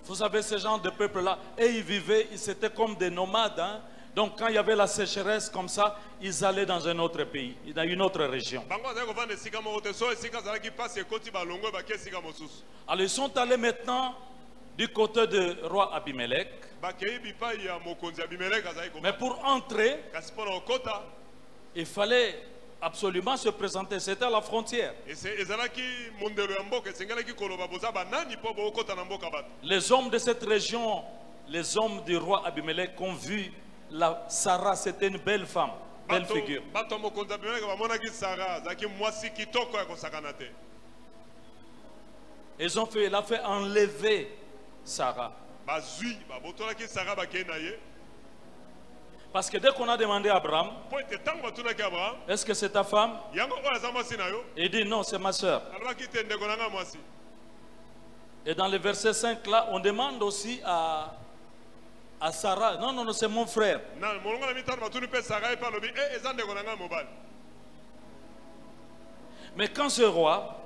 Vous savez, ce genre de peuple-là, et ils vivaient, ils étaient comme des nomades. Hein? Donc quand il y avait la sécheresse comme ça, ils allaient dans un autre pays, dans une autre région. Alors ils sont allés maintenant du côté du roi Abimelech. Mais pour entrer, il fallait absolument se présenter. C'était à la frontière. Les hommes de cette région, les hommes du roi Abimelech ont vu Sarah, c'était une belle femme, belle figure. Ils ont fait, il a fait enlever Sarah. Parce que dès qu'on a demandé à Abraham, est-ce que c'est ta femme? Il dit non, c'est ma soeur. Et dans le verset 5 là, on demande aussi à Sarah, non, non, non, c'est mon frère. Mais quand ce roi,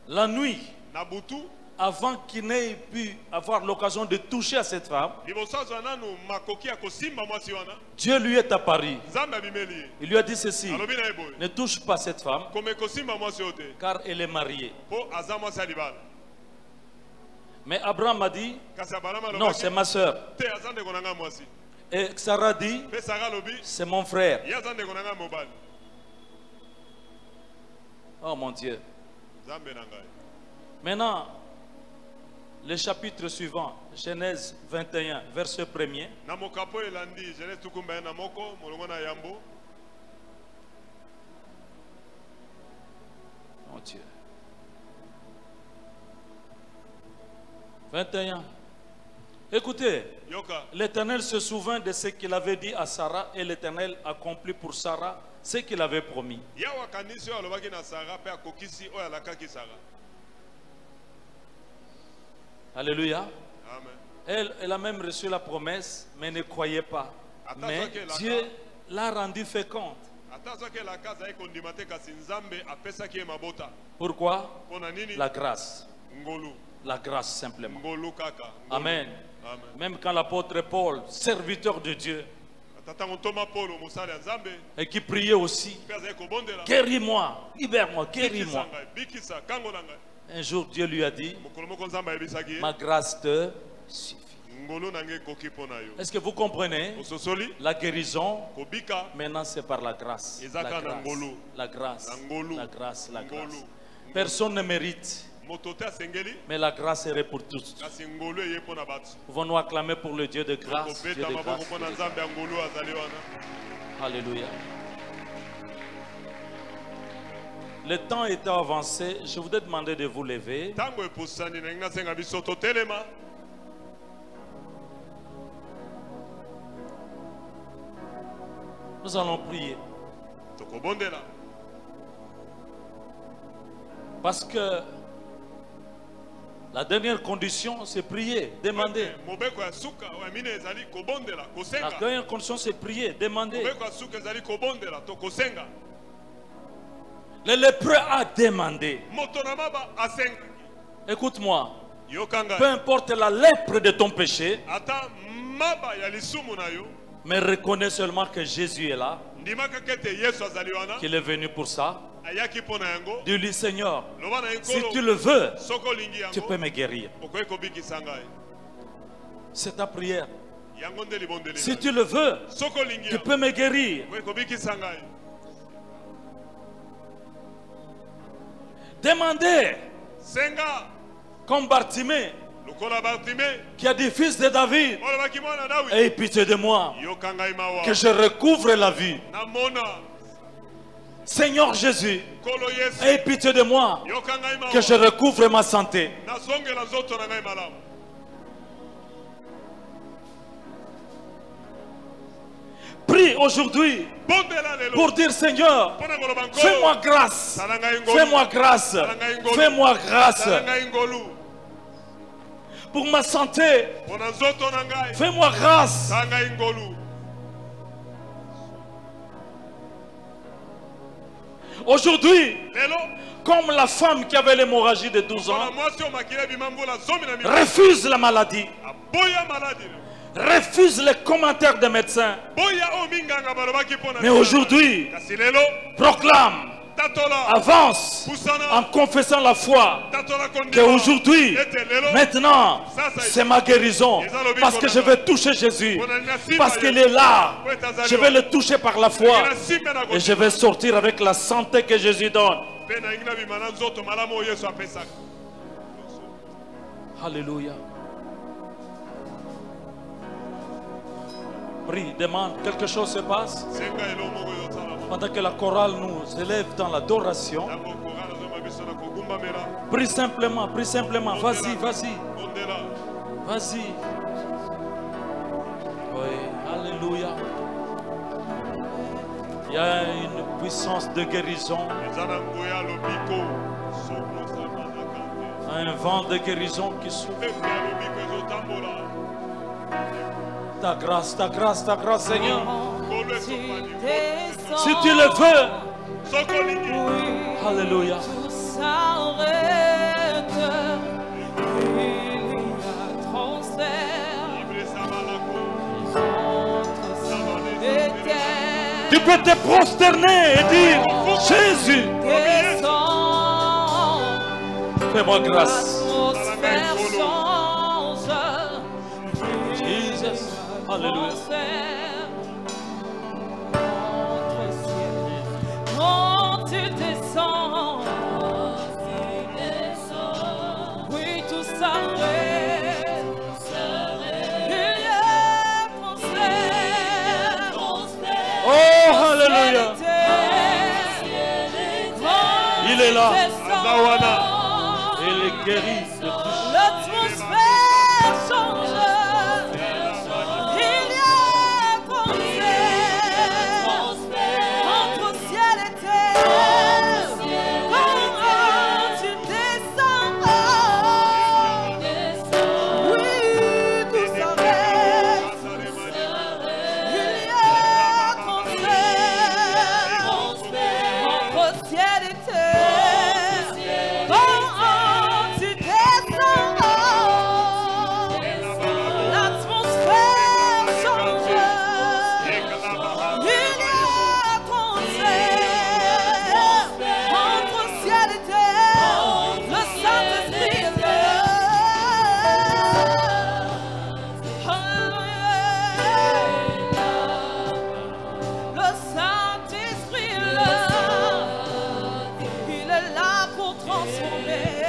la nuit, avant qu'il n'ait pu avoir l'occasion de toucher à cette femme, Dieu lui est apparu. Il lui a dit ceci: ne touche pas cette femme, car elle est mariée. Mais Abraham a dit non, c'est ma soeur. Et Sarah dit c'est mon frère. Oh mon Dieu. Maintenant, le chapitre suivant, Genèse 21, verset 1er. Mon Dieu. 21. Écoutez, l'Éternel se souvint de ce qu'il avait dit à Sarah, et l'Éternel accomplit pour Sarah ce qu'il avait promis. Alléluia. Elle a même reçu la promesse, mais ne croyait pas. Mais Dieu l'a rendue féconde. Pourquoi? La grâce. La grâce simplement. Amen. Même quand l'apôtre Paul, serviteur de Dieu, et qui priait aussi, guéris-moi, libère-moi, guéris-moi. Un jour Dieu lui a dit, ma grâce te suffit. Est-ce que vous comprenez? La guérison, maintenant c'est par la grâce. La grâce, la grâce, la grâce, la grâce. Personne ne mérite, mais la grâce serait pour tous. Pouvons-nous acclamer pour le Dieu de grâce, Dieu de grâce, Dieu de grâce. Alléluia. Le temps étant avancé, je voudrais demander de vous lever. Nous allons prier. Parce que la dernière condition, c'est prier, demander. La dernière condition, c'est prier, demander. Le lépreux a demandé. Écoute-moi. Peu importe la lèpre de ton péché, mais reconnais seulement que Jésus est là. qu'il est venu pour ça. Dis-lui, Seigneur, si tu le veux, tu peux me guérir. C'est ta prière. Si tu le veux, tu peux me guérir. Demandez, comme Bartimée, qui a dit, fils de David, aie pitié de moi, que je recouvre la vie. Seigneur Jésus, aie pitié de moi, que je recouvre ma santé. Prie aujourd'hui pour dire, Seigneur, fais-moi grâce, fais-moi grâce, fais-moi grâce pour ma santé, fais-moi grâce. Aujourd'hui, comme la femme qui avait l'hémorragie de 12 ans, refuse la maladie, refuse les commentaires des médecins, mais aujourd'hui, proclame, avance en confessant la foi, qu'aujourd'hui, maintenant, c'est ma guérison, parce que je vais toucher Jésus, parce qu'il est là, je vais le toucher par la foi, et je vais sortir avec la santé que Jésus donne. Alléluia. Prie, demande, quelque chose se passe. Pendant que la chorale nous élève dans l'adoration, prie simplement, vas-y, vas-y. Vas-y. Oui, alléluia. Il y a une puissance de guérison. Un vent de guérison qui souffle. Ta grâce, Seigneur. Si tu le veux, alléluia. Tout s'arrête, il y a transfert entre ciel et terre. Tu peux te prosterner et dire, Jésus, fais-moi grâce. Jesus, alléluia. Quand tu descends, oui, tout s'arrête. Il y a transfert. Oh, alléluia. Il est là. Il est guéri de tout. L'atmosphère change. Il y a transfert entre ciel et terre. Quand tu descends, oui, tout s'arrête. Il y a transfert entre ciel et terre. Quand tu descends, l'atmosphère change. Il y a transfert entre ciel et terre. Le Saint-Esprit est là. Le Saint-Esprit est là. Il est là pour transformer.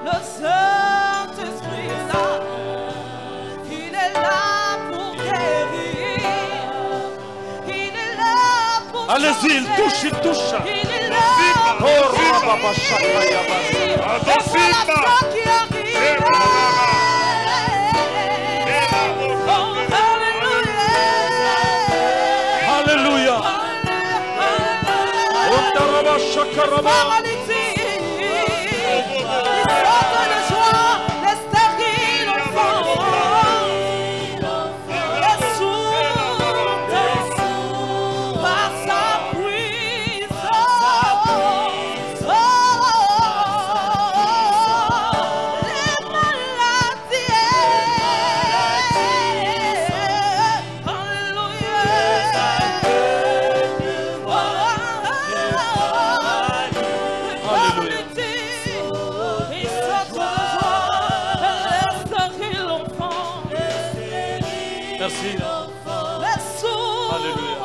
Le Saint-Esprit est là. Il est là pour guérir. Il est là pour Allez-y, il touche, il touche. Il est là Oh, Rababa Shakaya Basa. et voilà ça qui arrive. Oh, alléluia. Alléluia. Oh, Taraba Shakaraba. Paralytique, il saute de joie, les stériles enfants. Les sourds par sa puissance. Les maladies. Alléluia. Merci. Les sourds Alléluia.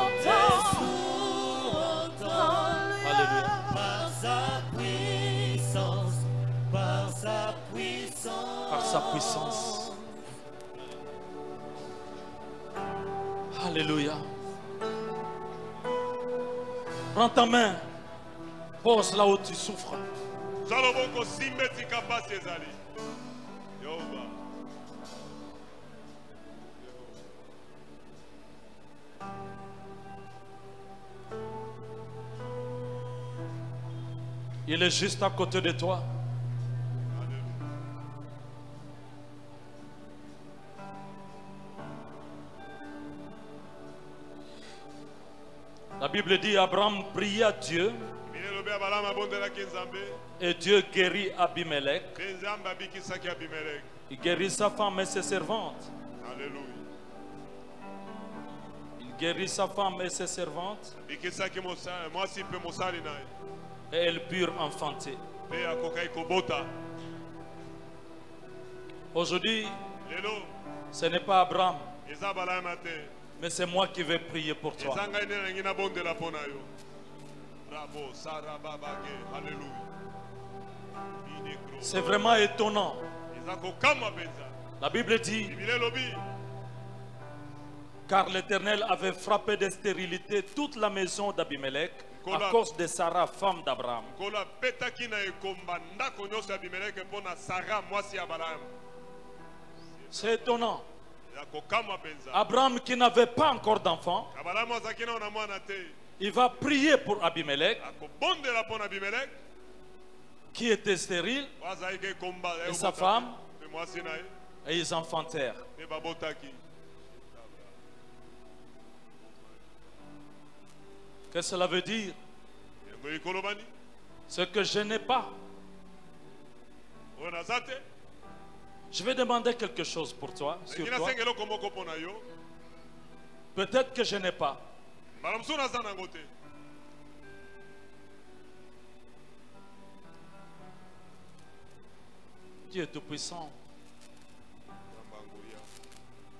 Alléluia. Par sa puissance, par sa puissance. Par sa puissance. Alléluia. Prends ta main. Pose là où tu souffres. Zaloboko simbeti kabasi ezali. Yehova. Il est juste à côté de toi. La Bible dit Abraham pria Dieu Minelobe abalama bondelaki Nzambe. et Dieu guérit Abimelech. Pe Nzambe abikisaki Abimeleki. Il guérit sa femme et ses servantes. Alléluia. Il guérit sa femme et ses servantes Abikisaki mwasi mpe mosali na ye. et elles purent enfanter. Pe akokai kobota. Aujourd'hui, Lelo ce n'est pas Abraham, eza balama te. mais c'est moi qui vais prier pour toi. Eza ngai nde nangi nabondela mpo na yo. Bravo, sarababage. Alléluia. Inekro. C'est vraiment étonnant. Eza kokama penza. La Bible dit, Biblia elobi. car l'Éternel avait frappé de stérilité toute la maison d'Abimelech à cause de Sarah, femme d'Abraham. Kola petaki na ekomba ndako nyonso ya Abimeleki mpo na Sara mwasi ya Balaam. C'est étonnant. Ya kokama penza. Abraham qui n'avait pas encore d'enfant, Balaam azalaki nao na mwana te. il va prier pour Abimelech Akobondela mpo na Abimeleki. qui était stérile Wazalaki ekomba et sa femme, mpe mwasi na ye. et ils enfantèrent. Mpe babotaki. Qu'est-ce que cela veut dire? Yango ekolobani. Ce que je n'ai pas. Oyo naza te. Je vais demander quelque chose pour toi, sur Nalingi toi. nasenga eloko moko mpo na yo. Peut-être que je n'ai pas. Mbala mosusu naza nango te. Dieu est tout-puissant. Nzambe angoya.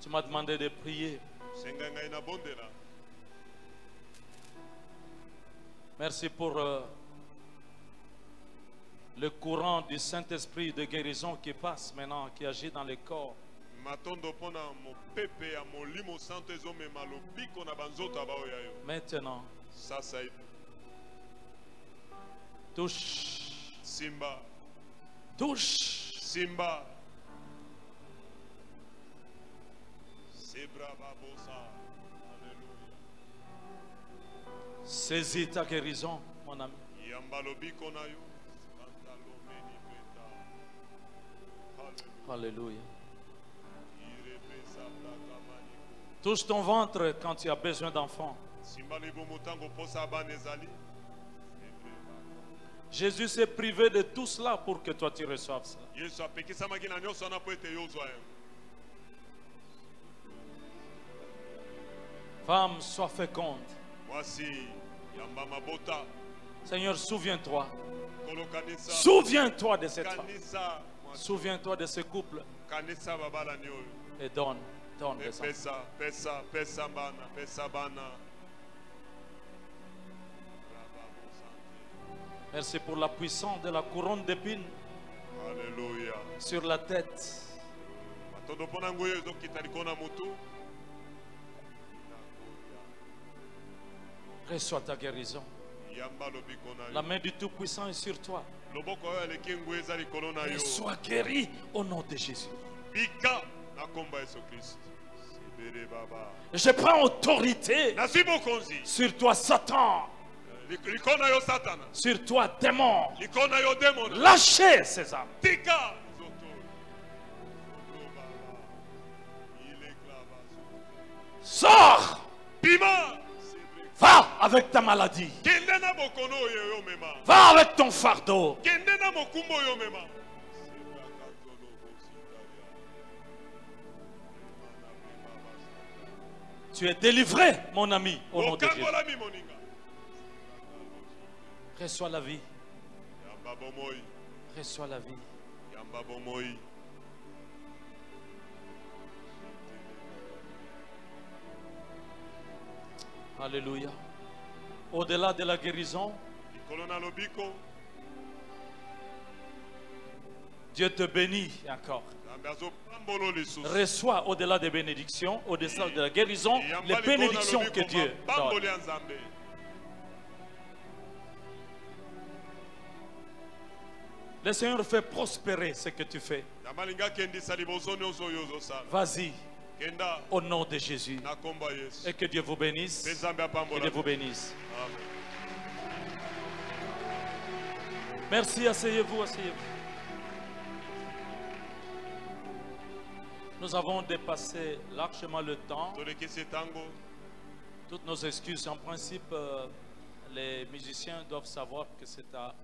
Tu m'as demandé de prier. Senga ngai nabondela. Merci pour le courant du Saint-Esprit de guérison qui passe maintenant, qui agit dans les corps. Matondo mpo na mopepe ya molimo santo ezomema lobiko na banzoto ya baoyo ya yo. Maintenant, Sasa hivi. touche, Simba. touche. Simba. Sebra babosa. Alléluia. Saisis ta guérison, mon ami. Yamba lobiko na yo. Pantalo meni beta. Alléluia. Alléluia. Irebesa blaka maniko. Touche ton ventre quand tu as besoin d'enfants. Simba libo motango posa abana ezali. Jésus s'est privé de tout cela pour que toi tu reçoives ça. Yesu apekisamaki na nyonso wana po ete yo ozwa yango. Femme, sois féconde. Mwasi yamba mabota. Seigneur, souviens-toi. Kolo kanisa. Souviens-toi de cette femme. Kanisa. Mwasi. Souviens-toi de ce couple Kanisa babalani oyo. et donne des enfants. Pesa bana, pesa bana. Merci pour la puissance de la couronne d'épines Alléluia. sur la tête. Matondo pona ngoyo ezokita likona mutu. Reçois ta guérison. Yamba lobiko na La yo. main du Tout-Puissant est sur toi. Loboko oyo aleki ngoyo eza likolo na Et yo. sois guéri au nom de Jésus. Bika na komba Yesu Kristo. Sibere baba. Je prends autorité Nasi bokonzi. sur toi, Satan. Likona yo satana. Sur toi, démon. Likona yo demon. Lâchez ces âmes. Tika. Zoto. Zoto baba. Il éclava. Sors. Bima. Va avec ta maladie. Kende na bokono oyo yo mema. Va avec ton fardeau. Kende na mokumbo oyo mema. Tu es délivré, mon ami, au nom de Jésus. Okangola mi moninga. Reçois la vie. Yamba bomoi. Reçois la vie. Yamba bomoi. Alléluia. Au-delà de la guérison, Dieu te bénit encore. Reçois au-delà des bénédictions, au-delà de la guérison, les bénédictions que Dieu donne. Le Seigneur fait prospérer ce que tu fais. Vas-y. Au nom de Jésus. Et que Dieu vous bénisse. Que Dieu vous bénisse. Merci, asseyez-vous, asseyez-vous. Nous avons dépassé largement le temps. Toutes nos excuses. En principe, les musiciens doivent savoir que c'est à